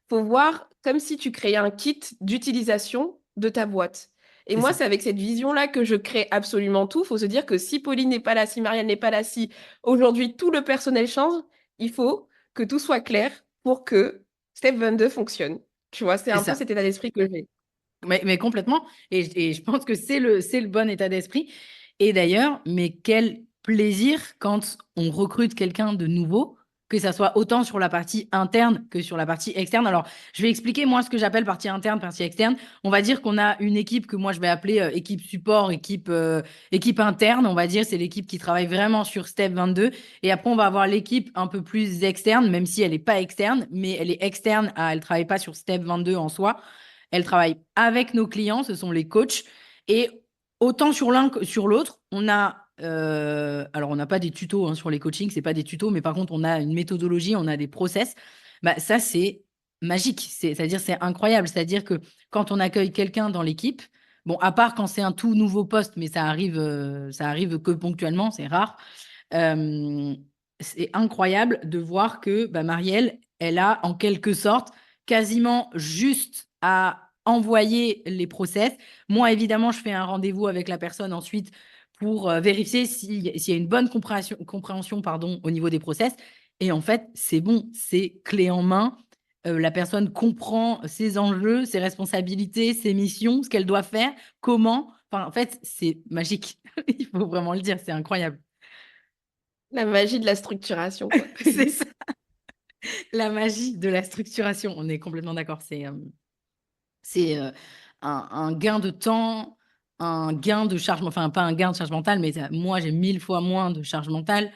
faut voir comme si tu créais un kit d'utilisation de ta boîte. Et C'est moi, ça. c'est avec cette vision-là que je crée absolument tout. Il faut se dire que si Pauline n'est pas là, si Marianne n'est pas là, si aujourd'hui tout le personnel change, il faut que tout soit clair pour que Step 22 fonctionne. Tu vois, c'est C'est un peu ça. cet état d'esprit que j'ai. Mais complètement. Et je pense que c'est le bon état d'esprit. Et d'ailleurs, mais quel plaisir quand on recrute quelqu'un de nouveau que ça soit autant sur la partie interne que sur la partie externe. Alors, je vais expliquer moi ce que j'appelle partie interne, partie externe. On va dire qu'on a une équipe que moi je vais appeler équipe support, équipe interne, on va dire, c'est l'équipe qui travaille vraiment sur Step 22. Et après, on va avoir l'équipe un peu plus externe, même si elle n'est pas externe, mais elle est externe, elle ne travaille pas sur Step 22 en soi. Elle travaille avec nos clients, ce sont les coachs. Et autant sur l'un que sur l'autre, on a alors, on n'a pas des tutos hein, sur les coachings, c'est pas des tutos, mais par contre, on a une méthodologie, on a des process. Bah, ça, c'est magique. C'est-à-dire, c'est incroyable. C'est-à-dire que quand on accueille quelqu'un dans l'équipe, bon, à part quand c'est un tout nouveau poste, mais ça arrive que ponctuellement, c'est rare. euh, c'est incroyable de voir que bah, Marielle, elle a en quelque sorte quasiment juste à envoyer les process. Moi, évidemment, je fais un rendez-vous avec la personne ensuite pour vérifier s'il y a une bonne compréhension pardon, au niveau des process. Et en fait, c'est bon, c'est clé en main. La personne comprend ses enjeux, ses responsabilités, ses missions, ce qu'elle doit faire, comment. Enfin, en fait, c'est magique. Il faut vraiment le dire, c'est incroyable. La magie de la structuration, quoi. C'est ça, la magie de la structuration. On est complètement d'accord. C'est un gain de temps, un gain de charge, enfin pas un gain de charge mentale, mais moi j'ai 1000 fois moins de charge mentale.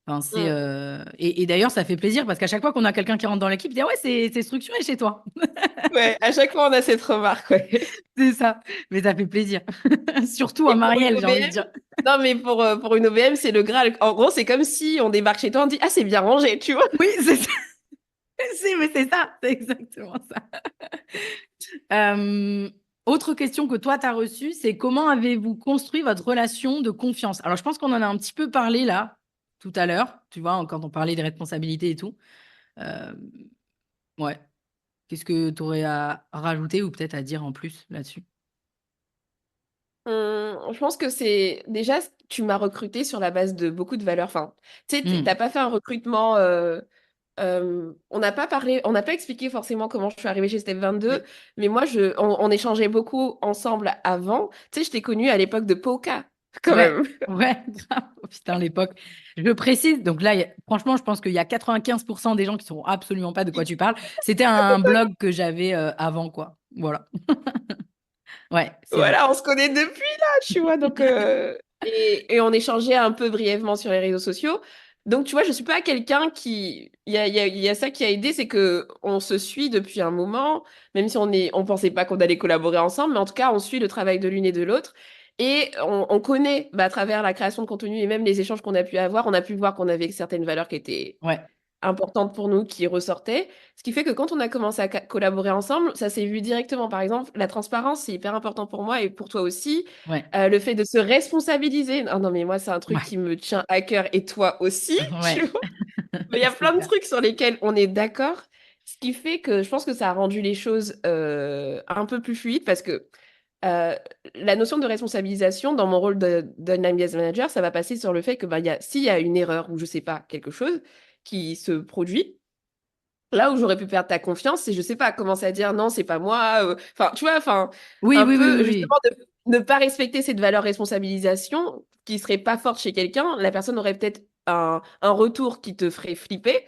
Enfin, Mm. et d'ailleurs, ça fait plaisir parce qu'à chaque fois qu'on a quelqu'un qui rentre dans l'équipe, il dit ah ouais, c'est structuré chez toi. Ouais, à chaque fois, on a cette remarque, ouais. C'est ça, mais ça fait plaisir. Surtout à Et pour une Marielle, j'ai envie de OBM, dire. non, mais pour une OBM, c'est le Graal. En gros, c'est comme si on débarque chez toi, on dit, ah, c'est bien rangé, tu vois. Oui, c'est ça. Mais c'est ça, c'est exactement ça. Euh, autre question que toi, tu as reçue, c'est comment avez-vous construit votre relation de confiance? Alors, je pense qu'on en a un petit peu parlé là, tout à l'heure, tu vois, quand on parlait des responsabilités et tout. Euh, ouais. Qu'est-ce que tu aurais à rajouter ou peut-être à dire en plus là-dessus? Je pense que c'est déjà, tu m'as recruté sur la base de beaucoup de valeurs. Enfin, tu sais, Hmm. t'as pas fait un recrutement. On n'a pas parlé, on n'a pas expliqué forcément comment je suis arrivée chez Step 22, Oui. mais moi, on échangeait beaucoup ensemble avant. Tu sais, je t'ai connue à l'époque de Poca, quand Ouais, même. ouais, grave. Oh, putain, l'époque. Je précise, donc là, franchement, je pense qu'il y a 95% des gens qui ne sauront absolument pas de quoi tu parles. C'était un blog que j'avais avant, quoi. Voilà. Ouais, c'est vrai. Voilà, on se connaît depuis là, tu vois. Donc, et on échangeait un peu brièvement sur les réseaux sociaux. Donc, tu vois, je suis pas quelqu'un qui. Il y a ça qui a aidé, c'est que on se suit depuis un moment, même si on pensait pas qu'on allait collaborer ensemble, mais en tout cas, on suit le travail de l'une et de l'autre. Et on connaît, bah, à travers la création de contenu et même les échanges qu'on a pu avoir, on a pu voir qu'on avait certaines valeurs qui étaient Ouais, importante pour nous qui ressortait. Ce qui fait que quand on a commencé à collaborer ensemble, ça s'est vu directement. Par exemple, la transparence, c'est hyper important pour moi et pour toi aussi. ouais, Le fait de se responsabiliser. Ah non, mais moi, c'est un truc ouais, qui me tient à cœur et toi aussi, tu ouais. vois. Mais il y a C'est plein de clair. trucs sur lesquels on est d'accord. Ce qui fait que je pense que ça a rendu les choses un peu plus fluides parce que euh, la notion de responsabilisation dans mon rôle d'online business manager, ça va passer sur le fait que bah, s'il y a une erreur ou je sais pas, quelque chose qui se produit, là où j'aurais pu perdre ta confiance, c'est, je sais pas, commencer à dire non, c'est pas moi. Enfin, tu vois, enfin, Oui, un oui, oui, oui, peu, oui. justement, de ne pas respecter cette valeur responsabilisation qui serait pas forte chez quelqu'un, la personne aurait peut-être un retour qui te ferait flipper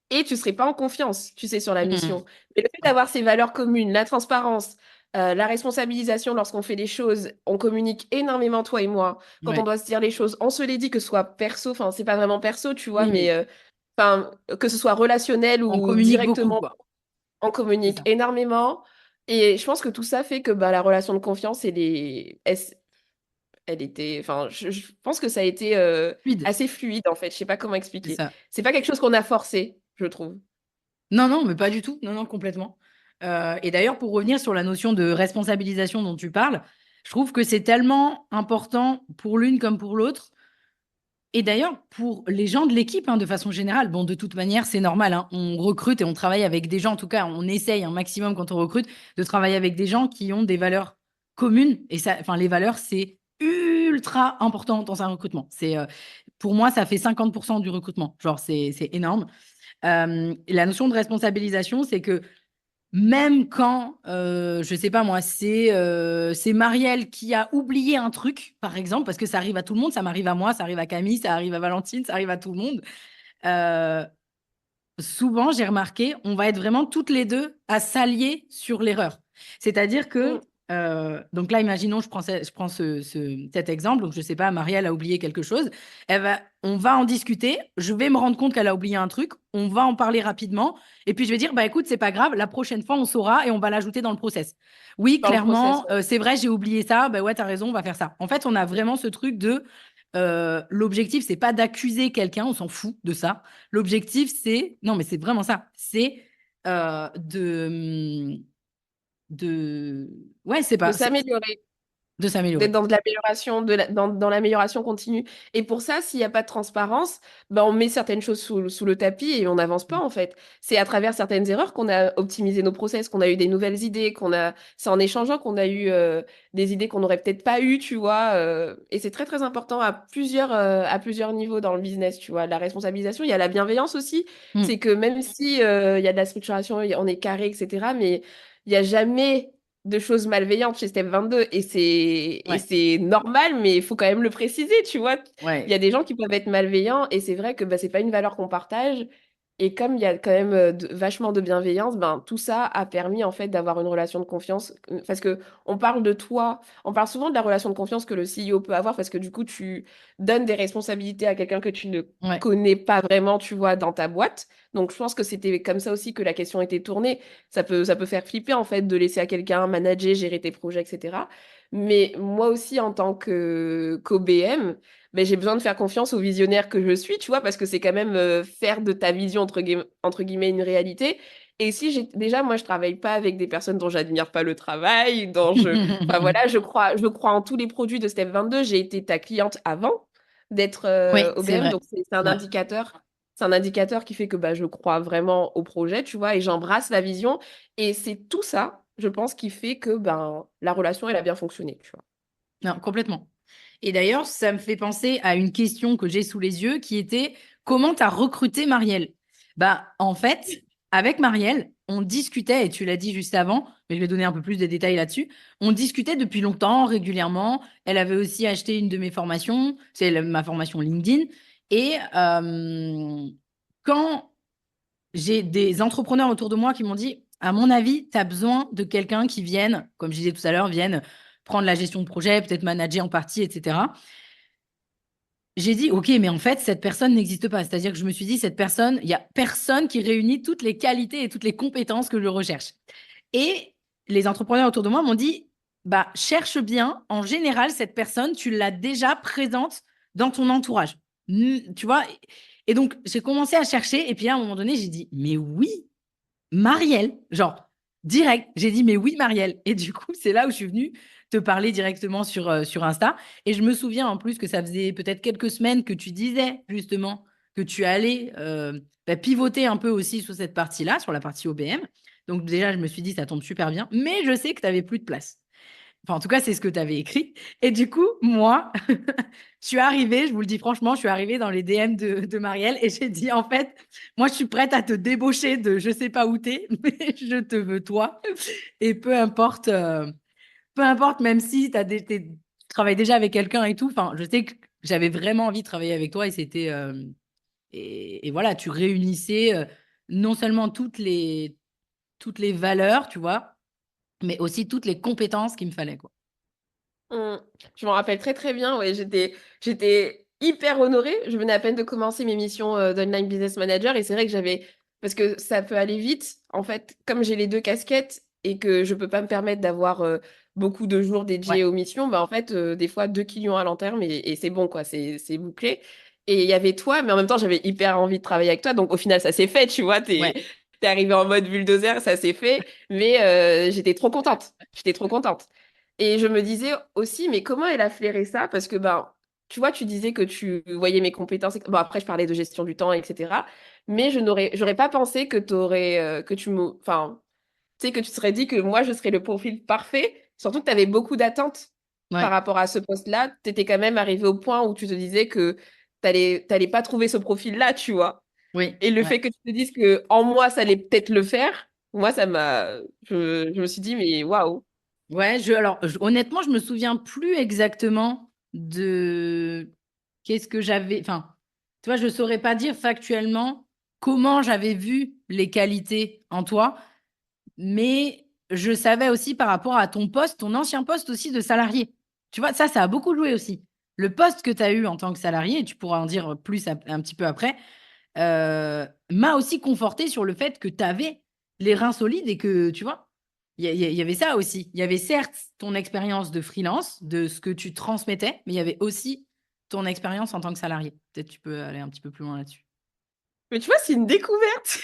et tu serais pas en confiance, tu sais, sur la Hmm. mission. Mais le fait Ouais, d'avoir ces valeurs communes, la transparence, la responsabilisation lorsqu'on fait les choses, on communique énormément, toi et moi. Quand on ouais. doit se dire les choses, on se les dit, que ce soit perso, enfin, c'est pas vraiment perso, tu vois, Oui, mais oui. enfin, que ce soit relationnel On ou communique beaucoup, directement, quoi. on C'est communique ça. énormément. Et je pense que tout ça fait que bah, la relation de confiance, elle était, enfin, je pense que ça a été Fluide, assez fluide en fait. Je sais pas comment c'est expliquer. ça. C'est pas quelque chose qu'on a forcé, je trouve. Non, non, mais pas du tout. Non, non, complètement. Et d'ailleurs, pour revenir sur la notion de responsabilisation dont tu parles, je trouve que c'est tellement important pour l'une comme pour l'autre. Et d'ailleurs, pour les gens de l'équipe, hein, de façon générale, bon, de toute manière, c'est normal, hein, on recrute et on travaille avec des gens, en tout cas, on essaye un maximum quand on recrute de travailler avec des gens qui ont des valeurs communes. Et ça, enfin, les valeurs, c'est ultra important dans un recrutement. Pour moi, ça fait 50% du recrutement. Genre, c'est énorme. Et la notion de responsabilisation, c'est que même quand, je sais pas moi, c'est Marielle qui a oublié un truc, par exemple, parce que ça arrive à tout le monde, ça m'arrive à moi, ça arrive à Camille, ça arrive à Valentine, ça arrive à tout le monde. Euh, souvent, j'ai remarqué, on va être vraiment toutes les deux à s'allier sur l'erreur. C'est-à-dire que, Mm. donc là, imaginons, je prends cet exemple, donc je ne sais pas, Marielle a oublié quelque chose, on va en discuter, je vais me rendre compte qu'elle a oublié un truc, on va en parler rapidement, et puis je vais dire, bah écoute, c'est pas grave, la prochaine fois, on saura et on va l'ajouter dans le process. Oui, Dans le process. clairement, c'est vrai, j'ai oublié ça, bah ouais, t'as raison, on va faire ça. En fait, on a vraiment ce truc de, l'objectif, c'est pas d'accuser quelqu'un, on s'en fout de ça. L'objectif, c'est, non, mais c'est vraiment ça, c'est euh, de, de, ouais, c'est De pas, s'améliorer. de D'être s'améliorer. dans de l'amélioration, dans l'amélioration continue. Et pour ça, s'il n'y a pas de transparence, ben on met certaines choses sous le tapis et on n'avance pas en fait. C'est à travers certaines erreurs qu'on a optimisé nos process, qu'on a eu des nouvelles idées, c'est en échangeant qu'on a eu des idées qu'on n'aurait peut-être pas eues, tu vois. Et c'est très très important à plusieurs niveaux dans le business, tu vois. La responsabilisation, il y a la bienveillance aussi. Mm. C'est que même si il y a de la structuration, on est carré, etc., mais il n'y a jamais de choses malveillantes chez Step 22 et Ouais, c'est normal, mais il faut quand même le préciser, tu vois. Il y ouais. a des gens qui peuvent être malveillants et c'est vrai que bah, c'est pas une valeur qu'on partage. Et comme il y a quand même vachement de bienveillance, ben, tout ça a permis en fait d'avoir une relation de confiance. Parce que on parle de toi, on parle souvent de la relation de confiance que le CEO peut avoir parce que du coup, tu donnes des responsabilités à quelqu'un que tu ne Ouais. connais pas vraiment, tu vois, dans ta boîte. Donc je pense que c'était comme ça aussi que la question était tournée. Ça peut faire flipper en fait de laisser à quelqu'un manager, gérer tes projets, etc. Mais moi aussi, en tant que qu'OBM, ben, j'ai besoin de faire confiance au visionnaire que je suis, tu vois, parce que c'est quand même faire de ta vision, entre guillemets, une réalité. Et si j'ai déjà, moi, je travaille pas avec des personnes dont j'admire pas le travail, enfin voilà, je crois en tous les produits de Step 22. J'ai été ta cliente avant d'être Oui, c'est OBM, vrai. donc c'est un Ouais. indicateur. C'est un indicateur qui fait que bah, je crois vraiment au projet, tu vois, et j'embrasse la vision. Et c'est tout ça, je pense, qui fait que ben, la relation, elle a bien fonctionné, tu vois. Non, complètement. Et d'ailleurs, ça me fait penser à une question que j'ai sous les yeux qui était comment tu as recruté Marielle? Bah, en fait, avec Marielle, on discutait, et tu l'as dit juste avant, mais je vais donner un peu plus de détails là-dessus. On discutait depuis longtemps, régulièrement. Elle avait aussi acheté une de mes formations, c'est ma formation LinkedIn. Et quand j'ai des entrepreneurs autour de moi qui m'ont dit, à mon avis, tu as besoin de quelqu'un qui vienne, comme je disais tout à l'heure, vienne prendre la gestion de projet, peut-être manager en partie, etc. J'ai dit, OK, mais en fait, cette personne n'existe pas. C'est-à-dire que je me suis dit, cette personne, il n'y a personne qui réunit toutes les qualités et toutes les compétences que je recherche. Et les entrepreneurs autour de moi m'ont dit, bah, cherche bien. En général, cette personne, tu l'as déjà présente dans ton entourage. Tu vois? Et donc, j'ai commencé à chercher. Et puis, à un moment donné, j'ai dit, mais oui, Marielle, genre direct, j'ai dit mais oui Marielle. Et du coup, c'est là où je suis venue te parler directement sur Insta. Et je me souviens en plus que ça faisait peut-être quelques semaines que tu disais justement que tu allais pivoter un peu aussi sur cette partie-là, sur la partie OBM. Donc déjà, je me suis dit, ça tombe super bien, mais je sais que tu n'avais plus de place. Enfin, en tout cas, c'est ce que tu avais écrit. Et du coup, moi, je suis arrivée, je vous le dis franchement, je suis arrivée dans les DM de Marielle et j'ai dit, en fait, moi, je suis prête à te débaucher de je sais pas où t'es, mais je te veux toi. Et peu importe, même si tu travailles déjà avec quelqu'un et tout, enfin, je sais que j'avais vraiment envie de travailler avec toi et c'était. Et voilà, tu réunissais non seulement toutes les valeurs, tu vois, mais aussi toutes les compétences qu'il me fallait, quoi. Mm. Je m'en rappelle très très bien, ouais, j'étais hyper honorée. Je venais à peine de commencer mes missions d'online business manager et c'est vrai que parce que ça peut aller vite, en fait, comme j'ai les deux casquettes et que je peux pas me permettre d'avoir beaucoup de jours Ouais, dédiés aux missions, bah en fait, des fois 2 clients à long terme et c'est bon, quoi, c'est bouclé. Et il y avait toi, mais en même temps, j'avais hyper envie de travailler avec toi, donc au final, ça s'est fait, tu vois, ouais. t'es arrivé en mode bulldozer, ça s'est fait, mais j'étais trop contente, j'étais trop contente. Et je me disais aussi, mais comment elle a flairé ça? Parce que, ben, tu vois, tu disais que tu voyais mes compétences. Bon, après, je parlais de gestion du temps, etc. Mais j'aurais pas pensé que enfin, tu sais, que tu te serais dit que moi, je serais le profil parfait. Surtout que tu avais beaucoup d'attentes par Ouais, rapport à ce poste-là. Tu étais quand même arrivé au point où tu te disais que t'allais pas trouver ce profil-là, tu vois. oui, Et le ouais. fait que tu te dises que en moi, ça allait peut-être le faire, moi, je me suis dit, mais waouh. Ouais, alors, honnêtement, je me souviens plus exactement de qu'est-ce que j'avais. Enfin, tu vois, je saurais pas dire factuellement comment j'avais vu les qualités en toi, mais je savais aussi par rapport à ton poste, ton ancien poste aussi de salarié. Tu vois, ça a beaucoup joué aussi. Le poste que tu as eu en tant que salarié, et tu pourras en dire plus un petit peu après, m'a aussi conforté sur le fait que tu avais les reins solides et que, tu vois, il y avait ça aussi. Il y avait certes ton expérience de freelance, de ce que tu transmettais, mais il y avait aussi ton expérience en tant que salarié. Peut-être tu peux aller un petit peu plus loin là-dessus. Mais tu vois, c'est une découverte.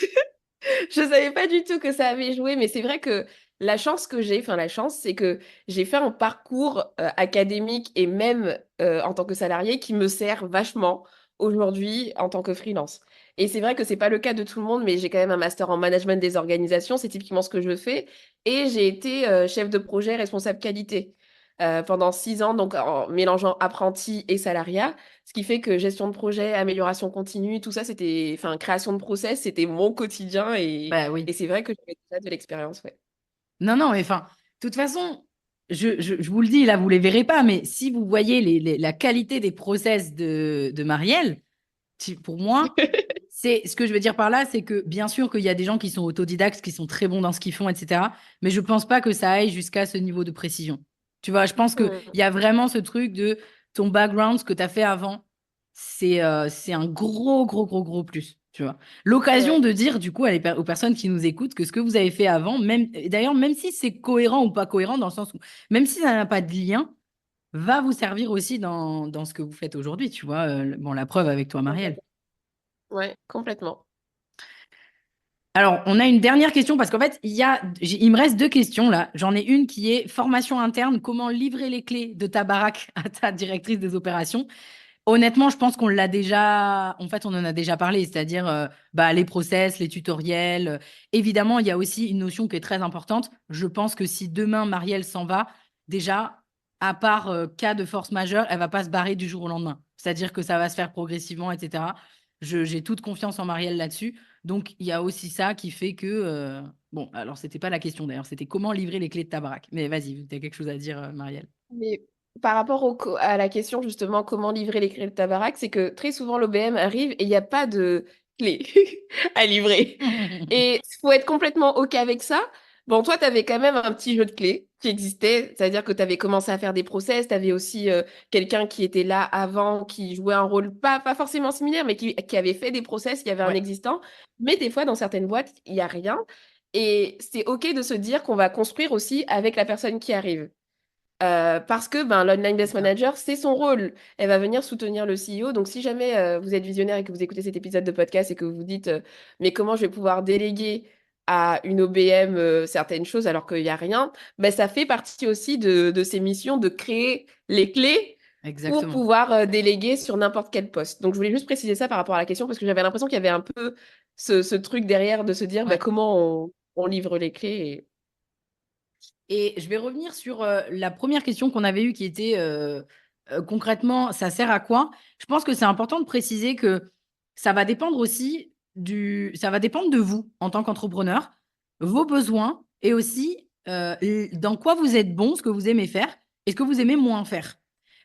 Je savais pas du tout que ça avait joué, mais c'est vrai que la chance que j'ai, enfin la chance, c'est que j'ai fait un parcours académique et même en tant que salarié qui me sert vachement aujourd'hui en tant que freelance. Et c'est vrai que c'est pas le cas de tout le monde, mais j'ai quand même un master en management des organisations, c'est typiquement ce que je fais. Et j'ai été chef de projet responsable qualité pendant 6 ans, donc en mélangeant apprenti et salariat. Ce qui fait que gestion de projet, amélioration continue, tout ça, c'était, enfin, création de process, c'était mon quotidien Bah oui. et c'est vrai que j'avais déjà de l'expérience, ouais. Non, non, mais enfin, de toute façon, je vous le dis, là, vous ne les verrez pas, mais si vous voyez la qualité des process de Marielle, pour moi, c'est ce que je veux dire par là, c'est que bien sûr qu'il y a des gens qui sont autodidactes, qui sont très bons dans ce qu'ils font, etc. Mais je ne pense pas que ça aille jusqu'à ce niveau de précision. Tu vois, je pense qu'il Mm. y a vraiment ce truc de ton background, ce que tu as fait avant, c'est un gros, gros, gros, gros plus. Tu vois. L'occasion Ouais. de dire, du coup, aux personnes qui nous écoutent que ce que vous avez fait avant, même, d'ailleurs, même si c'est cohérent ou pas cohérent, dans le sens où, même si ça n'a pas de lien, va vous servir aussi dans ce que vous faites aujourd'hui, tu vois. Bon, la preuve avec toi, Marielle. Complètement. Ouais, complètement. Alors, on a une dernière question parce qu'en fait, il me reste deux questions là. J'en ai une qui est formation interne, comment livrer les clés de ta baraque à ta directrice des opérations. Honnêtement, je pense qu'on l'a déjà, en fait, on en a déjà parlé, c'est-à-dire bah, les process, les tutoriels. Évidemment, il y a aussi une notion qui est très importante. Je pense que si demain Marielle s'en va, déjà, à part cas de force majeure, elle va pas se barrer du jour au lendemain. C'est-à-dire que ça va se faire progressivement, etc. J'ai toute confiance en Marielle là-dessus. Donc, il y a aussi ça qui fait que, bon, alors c'était pas la question d'ailleurs, c'était comment livrer les clés de ta baraque. Mais vas-y, tu as quelque chose à dire, Marielle. Mais par rapport à la question justement comment livrer les clés de ta baraque, c'est que très souvent l'OBM arrive et il n'y a pas de clé à livrer. Et il faut être complètement OK avec ça. Bon, toi, tu avais quand même un petit jeu de clés qui existait, c'est-à-dire que tu avais commencé à faire des process, tu avais aussi quelqu'un qui était là avant, qui jouait un rôle pas forcément similaire, mais qui avait fait des process, il y avait un Ouais, existant. Mais des fois, dans certaines boîtes, il n'y a rien. Et c'est OK de se dire qu'on va construire aussi avec la personne qui arrive. Parce que ben, l'Online c'est Best ça. Manager, c'est son rôle. Elle va venir soutenir le CEO. Donc, si jamais vous êtes visionnaire et que vous écoutez cet épisode de podcast et que vous vous dites mais comment je vais pouvoir déléguer à une OBM certaines choses alors qu'il n'y a rien, ben, ça fait partie aussi de ces missions de créer les clés pour Exactement. pouvoir déléguer sur n'importe quel poste. Donc, je voulais juste préciser ça par rapport à la question parce que j'avais l'impression qu'il y avait un peu ce truc derrière de se dire ben, Ouais. comment on livre les clés. Et je vais revenir sur la première question qu'on avait eue qui était concrètement, ça sert à quoi? Je pense que c'est important de préciser que ça va dépendre aussi ça va dépendre de vous en tant qu'entrepreneur, vos besoins et aussi dans quoi vous êtes bon, ce que vous aimez faire et ce que vous aimez moins faire.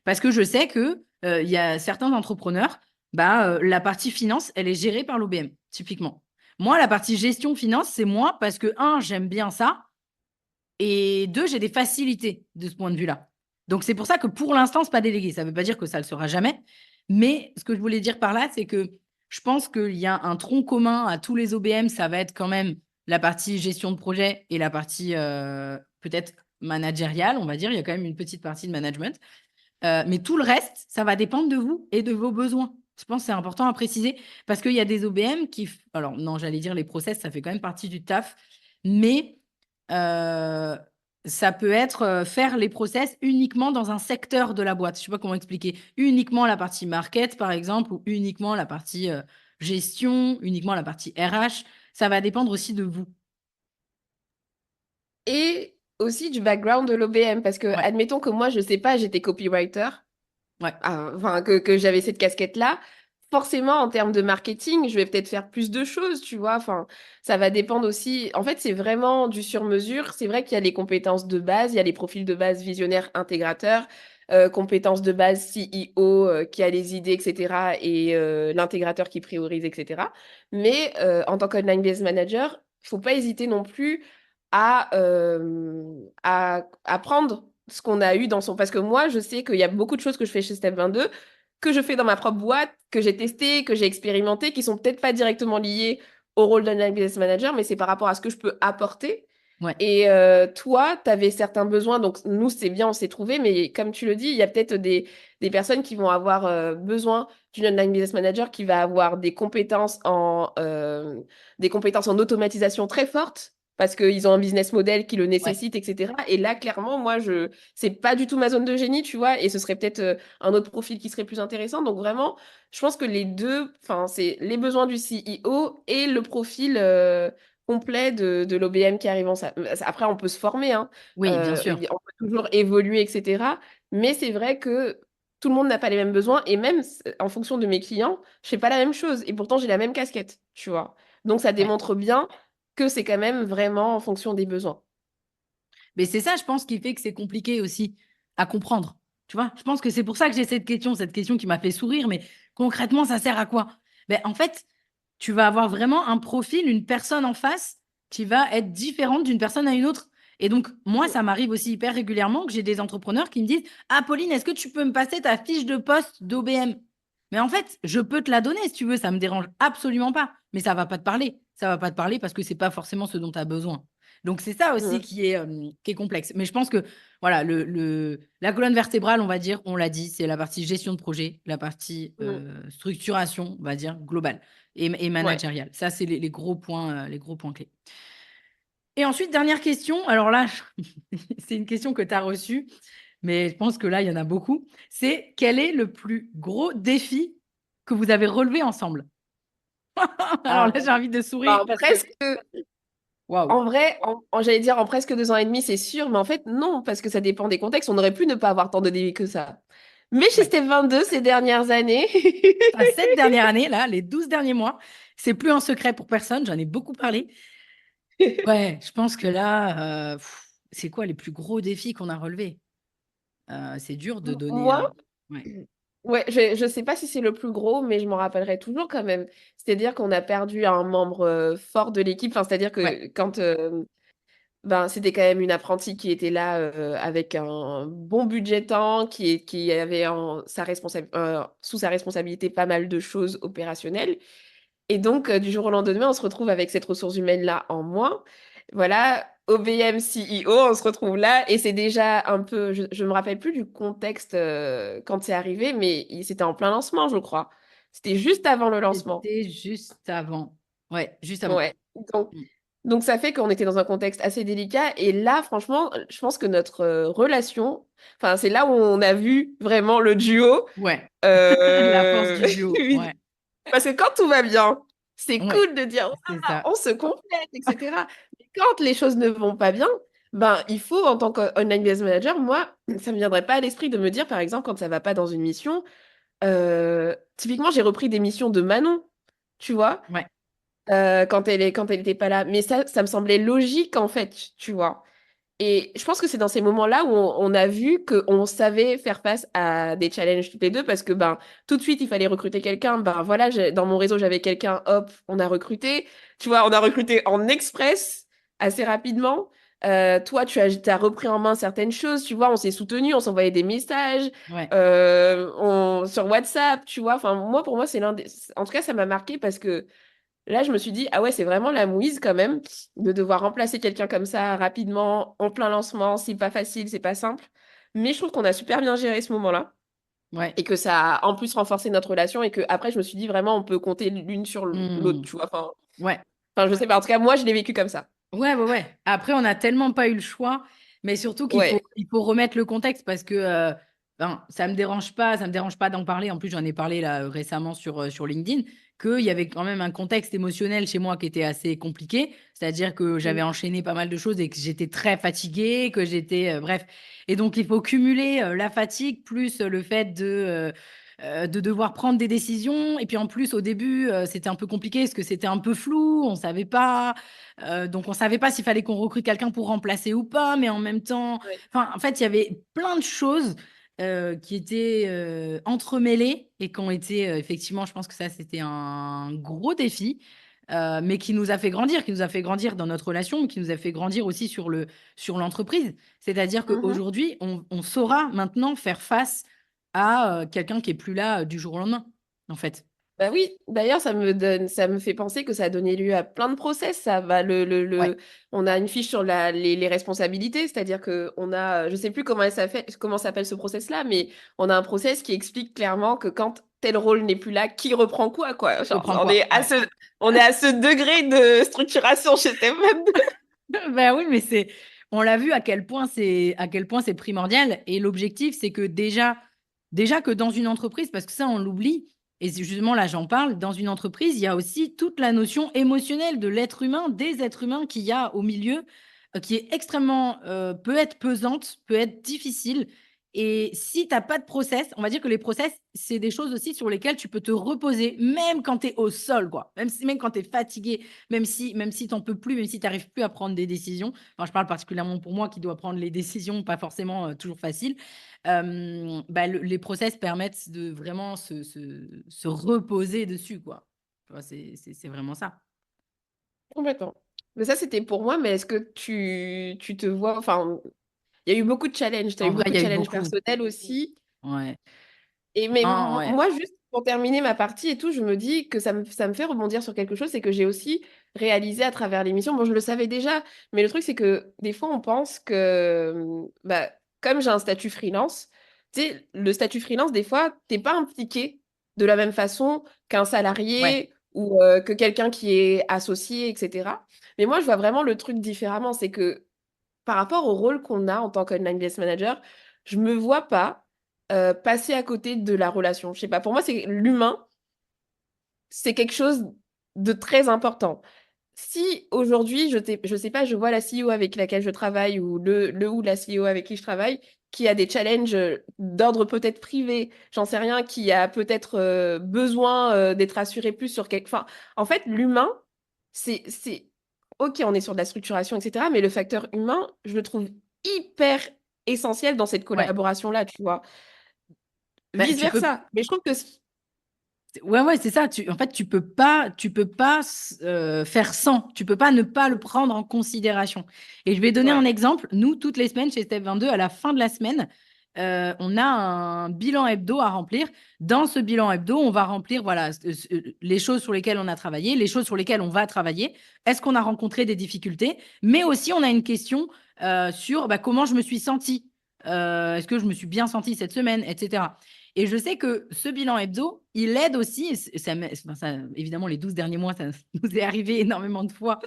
Parce que je sais que il y a certains entrepreneurs, bah, la partie finance, elle est gérée par l'OBM, typiquement. Moi, la partie gestion finance, c'est moi parce que, un, j'aime bien ça. Et deux, j'ai des facilités de ce point de vue-là. Donc, c'est pour ça que pour l'instant, ce n'est pas délégué. Ça ne veut pas dire que ça ne le sera jamais. Mais ce que je voulais dire par là, c'est que je pense qu'il y a un tronc commun à tous les OBM. Ça va être quand même la partie gestion de projet et la partie peut-être managériale, on va dire. Il y a quand même une petite partie de management. Mais tout le reste, ça va dépendre de vous et de vos besoins. Je pense que c'est important à préciser parce qu'il y a des OBM qui… Alors, non, j'allais dire les process, ça fait quand même partie du taf. Mais ça peut être faire les process uniquement dans un secteur de la boîte. Je ne sais pas comment expliquer. Uniquement la partie market, par exemple, ou uniquement la partie gestion, uniquement la partie RH. Ça va dépendre aussi de vous. Et aussi du background de l'OBM, parce que, Ouais, admettons que moi, je sais pas, j'étais copywriter, ouais, enfin, que j'avais cette casquette-là, forcément, en termes de marketing, je vais peut-être faire plus de choses, tu vois, enfin, ça va dépendre aussi, en fait, c'est vraiment du sur-mesure, c'est vrai qu'il y a les compétences de base, il y a les profils de base visionnaires, intégrateurs, compétences de base, CEO qui a les idées, etc. et l'intégrateur qui priorise, etc. Mais en tant qu'online business manager, il faut pas hésiter non plus à prendre ce qu'on a eu dans son... Parce que moi, je sais qu'il y a beaucoup de choses que je fais chez Step 22, que je fais dans ma propre boîte, que j'ai testé, que j'ai expérimenté, qui sont peut-être pas directement liées au rôle d'online business manager, mais c'est par rapport à ce que je peux apporter. Ouais. Et toi, tu avais certains besoins, donc nous, c'est bien, on s'est trouvé, mais comme tu le dis, il y a peut-être des personnes qui vont avoir besoin d'une online business manager qui va avoir des compétences en automatisation très fortes parce qu'ils ont un business model qui le Ouais. nécessite, etc. Et là, clairement, moi, c'est pas du tout ma zone de génie, tu vois, et ce serait peut-être un autre profil qui serait plus intéressant. Donc vraiment, je pense que les deux, enfin, c'est les besoins du CEO et le profil complet de l'OBM qui arrive Après, on peut se former, hein. Oui, bien sûr. On peut toujours évoluer, etc. Mais c'est vrai que tout le monde n'a pas les mêmes besoins et même en fonction de mes clients, je fais pas la même chose et pourtant j'ai la même casquette, tu vois. Donc ça Ouais. démontre bien que c'est quand même vraiment en fonction des besoins. Mais c'est ça, je pense, qui fait que c'est compliqué aussi à comprendre. Tu vois, je pense que c'est pour ça que j'ai cette question qui m'a fait sourire, mais concrètement, ça sert à quoi? Ben, en fait, tu vas avoir vraiment un profil, une personne en face qui va être différente d'une personne à une autre. Et donc, moi, ça m'arrive aussi hyper régulièrement que j'ai des entrepreneurs qui me disent, ah, Pauline, est-ce que tu peux me passer ta fiche de poste d'OBM? Mais en fait, je peux te la donner si tu veux, ça me dérange absolument pas. Mais ça va pas te parler. Ça va pas te parler parce que c'est pas forcément ce dont tu as besoin. Donc, c'est ça aussi Mm. qui est complexe. Mais je pense que voilà, la colonne vertébrale, on va dire, on l'a dit, c'est la partie gestion de projet, la partie Mm. structuration, on va dire, globale et Ouais. managériale. Ça, c'est les gros points clés. Et ensuite, dernière question. Alors là, c'est une question que tu as reçue, mais je pense que là, il y en a beaucoup. C'est quel est le plus gros défi que vous avez relevé ensemble? Alors Ah, là, j'ai envie de sourire bah, parce que, presque, waouh, en vrai, j'allais dire en presque 2 ans et demi, c'est sûr, mais en fait, non, parce que ça dépend des contextes. On aurait pu ne pas avoir tant de débits que ça. Mais chez ouais. Step 22, ces dernières années, Enfin, cette dernière année, là, les 12 derniers mois, c'est plus un secret pour personne, j'en ai beaucoup parlé. Ouais, je pense que là, c'est quoi les plus gros défis qu'on a relevés? C'est dur de donner. moi, Ouais, ouais, je sais pas si c'est le plus gros, mais je m'en rappellerai toujours quand même. C'est-à-dire qu'on a perdu un membre fort de l'équipe. Enfin, c'est-à-dire ouais, que quand ben, c'était quand même une apprentie qui était là avec un bon budget temps, qui avait sous sa responsabilité pas mal de choses opérationnelles. Et donc, du jour au lendemain, on se retrouve avec cette ressource humaine-là en moins. Voilà, OBM CEO, on se retrouve là. Et c'est déjà un peu... Je me rappelle plus du contexte quand c'est arrivé, mais c'était en plein lancement, je crois. C'était juste avant le lancement. c'était juste avant. Ouais, juste avant. Ouais. Donc, Mm. donc ça fait qu'on était dans un contexte assez délicat. Et là, franchement, je pense que notre relation... Enfin, c'est là où on a vu vraiment le duo. Ouais, la force euh, du duo. Ouais, Parce que quand tout va bien, c'est ouais, cool de dire c'est ah, ça. on se complète, etc. Mais quand les choses ne vont pas bien, ben il faut en tant qu'online business manager, moi, ça me viendrait pas à l'esprit de me dire, par exemple, quand ça va pas dans une mission, typiquement j'ai repris des missions de Manon, tu vois, Ouais, quand elle était pas là. Mais ça me semblait logique en fait, tu vois. Et je pense que c'est dans ces moments-là où on a vu qu'on savait faire face à des challenges toutes les deux parce que ben tout de suite il fallait recruter quelqu'un. Ben voilà, dans mon réseau j'avais quelqu'un, hop, on a recruté. Tu vois, on a recruté en express assez rapidement. Toi, t'as repris en main certaines choses. Tu vois, on s'est soutenus, on s'envoyait des messages ouais. sur WhatsApp. Tu vois, enfin moi pour moi c'est En tout cas, ça m'a marqué parce que là, je me suis dit, ah ouais, c'est vraiment la mouise quand même de devoir remplacer quelqu'un comme ça rapidement, en plein lancement. C'est pas facile, c'est pas simple. Mais je trouve qu'on a super bien géré ce moment-là Ouais. et que ça a en plus renforcé notre relation et que après, je me suis dit vraiment, on peut compter l'une sur l'autre, Mm. tu vois. Ouais. Enfin, je sais pas. En tout cas, moi, je l'ai vécu comme ça. Ouais, ouais, ouais. Après, on n'a tellement pas eu le choix, mais surtout Ouais. il faut remettre le contexte parce que ben, ça me dérange pas d'en parler. En plus, j'en ai parlé là récemment sur LinkedIn, qu'il y avait quand même un contexte émotionnel chez moi qui était assez compliqué. C'est-à-dire que Mm. j'avais enchaîné pas mal de choses et que j'étais très fatiguée, que j'étais, bref. Et donc, il faut cumuler la fatigue plus le fait de devoir prendre des décisions. Et puis en plus, au début, c'était un peu compliqué parce que c'était un peu flou, on savait pas. Donc, on savait pas s'il fallait qu'on recrute quelqu'un pour remplacer ou pas, mais en même temps, Ouais. enfin, en fait, il y avait plein de choses qui étaient entremêlés et qui ont été, effectivement, je pense que ça, c'était un gros défi, mais qui nous a fait grandir dans notre relation, mais qui nous a fait grandir aussi sur l'entreprise. C'est-à-dire Mhm. qu'aujourd'hui, on saura maintenant faire face à quelqu'un qui est plus là du jour au lendemain, en fait. Bah oui, d'ailleurs, ça me fait penser que ça a donné lieu à plein de process. Ça va, Ouais, on a une fiche sur les responsabilités, c'est-à-dire que on a, je sais plus comment s'appelle ce process-là, mais on a un process qui explique clairement que quand tel rôle n'est plus là, qui reprend quoi, quoi. je Genre, prends quoi? Ouais. on est à ce degré de structuration chez Step22. Ben oui, mais on l'a vu à quel point c'est primordial. Et l'objectif, c'est que déjà que dans une entreprise, parce que ça, on l'oublie, et justement là, j'en parle, dans une entreprise, il y a aussi toute la notion émotionnelle de l'être humain, des êtres humains qu'il y a au milieu, qui est extrêmement, peut être pesante, peut être difficile. Et si tu n'as pas de process, on va dire que les process, c'est des choses aussi sur lesquelles tu peux te reposer, même quand tu es au sol, quoi. Même quand tu es fatigué, même si tu n'en peux plus, même si tu n'arrives plus à prendre des décisions. Enfin, je parle particulièrement pour moi qui dois prendre les décisions, pas forcément toujours faciles. Bah, les process permettent de vraiment se reposer dessus, quoi. Tu vois, c'est vraiment ça. Complètement. Mais ça, c'était pour moi, mais est-ce que tu te vois, enfin, il y a eu beaucoup de challenges, tu as En eu vrai, beaucoup il y de a eu challenges beaucoup. personnels aussi. Ouais. Et mais Non, ouais. moi, juste pour terminer ma partie et tout, je me dis que ça me fait rebondir sur quelque chose, c'est que j'ai aussi réalisé à travers l'émission, bon, je le savais déjà, mais le truc, c'est que des fois, on pense que, bah, comme j'ai un statut freelance, tu sais, le statut freelance, des fois, t'es pas impliqué de la même façon qu'un Ouais. salarié ou que quelqu'un qui est associé, etc. Mais moi, je vois vraiment le truc différemment, c'est que par rapport au rôle qu'on a en tant qu'online business manager, je me vois pas passer à côté de la relation. Je sais pas, pour moi, c'est l'humain, c'est quelque chose de très important. Si aujourd'hui, je sais pas, je vois la CEO avec laquelle je travaille ou le ou la CEO avec qui je travaille, qui a des challenges d'ordre peut-être privé, j'en sais rien, qui a peut-être besoin d'être assuré plus sur quelque... Enfin, en fait, l'humain, c'est... Ok, on est sur de la structuration, etc. Mais le facteur humain, je le trouve hyper essentiel dans cette Ouais. collaboration-là, tu vois. Bah, tu peux. Vice-versa. Mais je trouve que... Ouais, ouais, c'est ça. En fait, tu peux pas faire sans. Tu peux pas ne pas le prendre en considération. Et je vais donner un Ouais. exemple. Nous, toutes les semaines chez Step 22, à la fin de la semaine, on a un bilan hebdo à remplir. Dans ce bilan hebdo, on va remplir voilà, les choses sur lesquelles on a travaillé, les choses sur lesquelles on va travailler. Est-ce qu'on a rencontré des difficultés? Mais aussi, on a une question sur bah, comment je me suis sentie. Est-ce que je me suis bien sentie cette semaine, etc. Et je sais que ce bilan hebdo, il aide aussi, et évidemment, les 12 derniers mois, ça nous est arrivé énormément de fois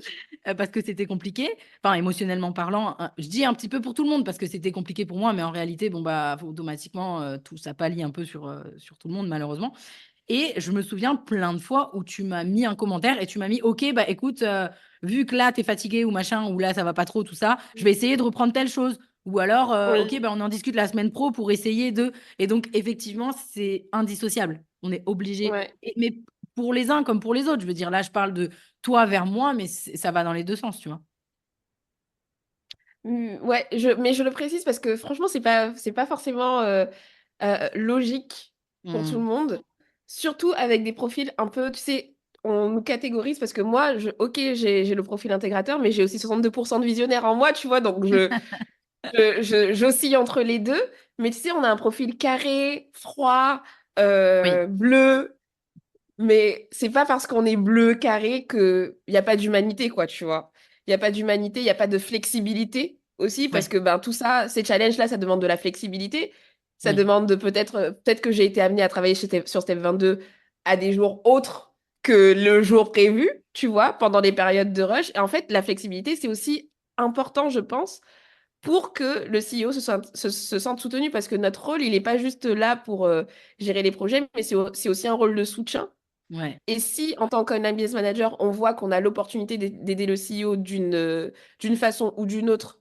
parce que c'était compliqué, enfin, émotionnellement parlant. Hein, je dis un petit peu pour tout le monde parce que c'était compliqué pour moi, mais en réalité, bon, bah, automatiquement, tout ça pallie un peu sur tout le monde, malheureusement. Et je me souviens plein de fois où tu m'as mis un commentaire et tu m'as mis, OK, bah écoute, vu que là, tu es fatigué ou machin, ou là, ça va pas trop, tout ça, je vais essayer de reprendre telle chose. Ou alors, OK, Oui. bah, on en discute la semaine pro pour essayer de. Et donc, effectivement, c'est indissociable. On est obligé. Ouais. Mais pour les uns comme pour les autres, je veux dire, là, je parle de toi vers moi, mais ça va dans les deux sens, tu vois. Ouais, mais je le précise parce que franchement, c'est pas forcément logique pour tout le Hmm. monde. Surtout avec des profils un peu, tu sais, on nous catégorise parce que moi, ok, j'ai le profil intégrateur, mais j'ai aussi 62% de visionnaire en moi, tu vois, donc j'oscille entre les deux. Mais tu sais, on a un profil carré, froid, Oui, bleu, mais c'est pas parce qu'on est bleu, carré, qu'il n'y a pas d'humanité, quoi, tu vois. Il n'y a pas d'humanité, il n'y a pas de flexibilité aussi, parce oui, que ben, tout ça, ces challenges-là, ça demande de la flexibilité. Ça oui, demande de peut-être que j'ai été amenée à travailler sur Step 22 à des jours autres que le jour prévu, tu vois, pendant les périodes de rush. Et en fait, la flexibilité, c'est aussi important, je pense, pour que le CEO se sente soutenu, parce que notre rôle, il n'est pas juste là pour gérer les projets, mais c'est aussi un rôle de soutien. ouais, Et si, en tant qu'online business manager, on voit qu'on a l'opportunité d'aider le CEO d'une façon ou d'une autre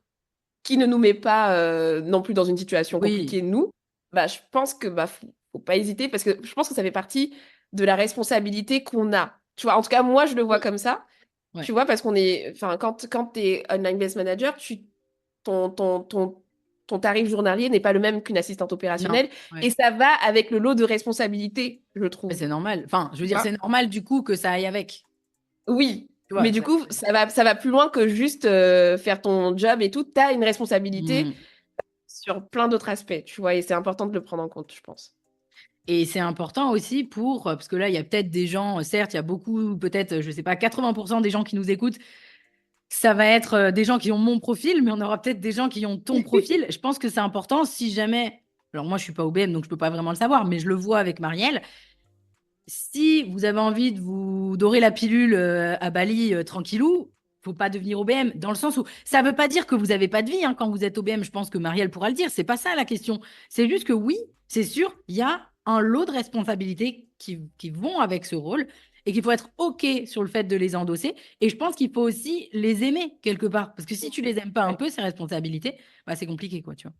qui ne nous met pas non plus dans une situation oui, compliquée, nous, bah, je pense que bah, faut pas hésiter parce que je pense que ça fait partie de la responsabilité qu'on a. Tu vois, en tout cas, moi, je le vois oui, comme ça. ouais, Tu vois, parce qu'on est, enfin, quand tu es online business manager, ton ton tarif journalier n'est pas le même qu'une assistante opérationnelle. ouais. Et ça va avec le lot de responsabilités, je Mais trouve. c'est normal. Enfin, je veux dire, vois c'est normal du coup que ça aille avec. Oui, Tu vois, mais du coup, ça va plus loin que juste faire ton job et tout. Tu as une responsabilité Mm. sur plein d'autres aspects, tu vois, et c'est important de le prendre en compte, je pense. Et c'est important aussi parce que là, il y a peut-être des gens, certes, il y a beaucoup, peut-être, je sais pas, 80% des gens qui nous écoutent, ça va être des gens qui ont mon profil, mais on aura peut-être des gens qui ont ton profil. Je pense que c'est important si jamais, alors moi, je suis pas OBM, donc je peux pas vraiment le savoir, mais je le vois avec Marielle. Si vous avez envie de vous dorer la pilule à Bali tranquillou, faut pas devenir OBM, dans le sens où ça veut pas dire que vous avez pas de vie hein, quand vous êtes OBM. Je pense que Marielle pourra le dire. C'est pas ça la question. C'est juste que oui, c'est sûr, il y a un lot de responsabilités qui vont avec ce rôle et qu'il faut être OK sur le fait de les endosser. Et je pense qu'il faut aussi les aimer quelque part. Parce que si tu les aimes pas un Ouais. peu, ces responsabilités, bah, c'est compliqué, quoi, tu vois.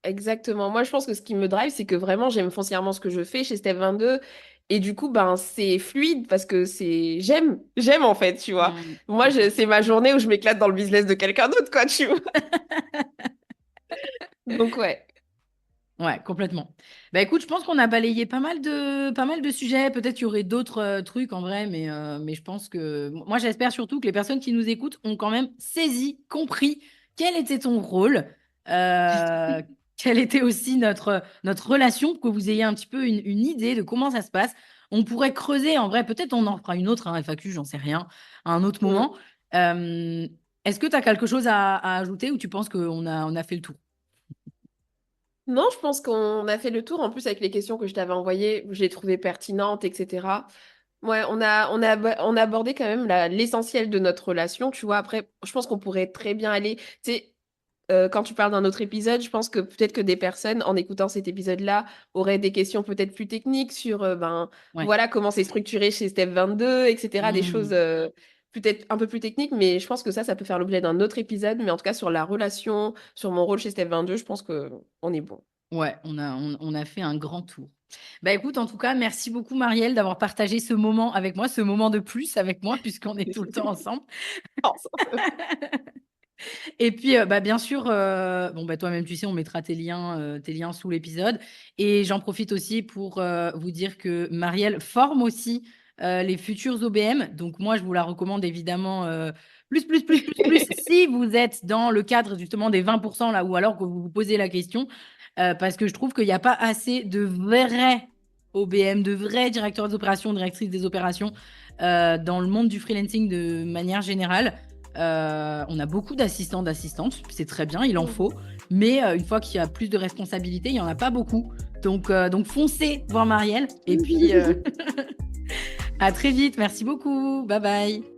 Exactement. Moi, je pense que ce qui me drive, c'est que vraiment, j'aime foncièrement ce que je fais chez Step 22. Et du coup, ben, c'est fluide parce que j'aime en fait, tu vois. Mm. Moi, c'est ma journée où je m'éclate dans le business de quelqu'un d'autre, quoi, tu vois. Donc, ouais. Ouais, complètement. Bah écoute, je pense qu'on a balayé pas mal de sujets. Peut-être qu'il y aurait d'autres trucs en vrai, mais je pense que moi j'espère surtout que les personnes qui nous écoutent ont quand même saisi, compris quel était ton rôle, euh, quelle était aussi notre relation, pour que vous ayez un petit peu une idée de comment ça se passe. On pourrait creuser en vrai, peut-être on en fera une autre, hein, FAQ, j'en sais rien, à un autre Mm. moment. Euh, Est-ce que tu as quelque chose à ajouter ou tu penses qu'on a fait le tour? Non, je pense qu'on a fait le tour. En plus, avec les questions que je t'avais envoyées, je les trouvais pertinentes, etc. Ouais, on a abordé quand même l'essentiel de notre relation, tu vois. Après, je pense qu'on pourrait très bien aller. Tu sais, quand tu parles d'un autre épisode, je pense que peut-être que des personnes, en écoutant cet épisode-là, auraient des questions peut-être plus techniques sur ben, Ouais. voilà, comment c'est structuré chez Step 22, etc. Des choses Hmm. peut-être un peu plus techniques, mais je pense que ça peut faire l'objet d'un autre épisode. Mais en tout cas, sur la relation, sur mon rôle chez Step 22, je pense que on est bon. Ouais, on a fait un grand tour. Bah écoute, en tout cas, merci beaucoup Marielle d'avoir partagé ce moment avec moi, ce moment de plus avec moi, puisqu'on est tout le temps ensemble. Et puis, bah, bien sûr, bon, bah, toi-même, tu sais, on mettra tes liens sous l'épisode. Et j'en profite aussi pour vous dire que Marielle forme aussi les futurs OBM. Donc, moi, je vous la recommande évidemment plus, plus, plus, plus, plus, si vous êtes dans le cadre justement des 20% là, ou alors que vous vous posez la question, parce que je trouve qu'il n'y a pas assez de vrais OBM, de vrais directeurs des opérations, directrices des opérations dans le monde du freelancing de manière générale. On a beaucoup d'assistants, d'assistantes, c'est très bien, il en faut. Mais une fois qu'il y a plus de responsabilités, il n'y en a pas beaucoup. Donc foncez voir Marielle. Et puis, à très vite. Merci beaucoup. Bye bye.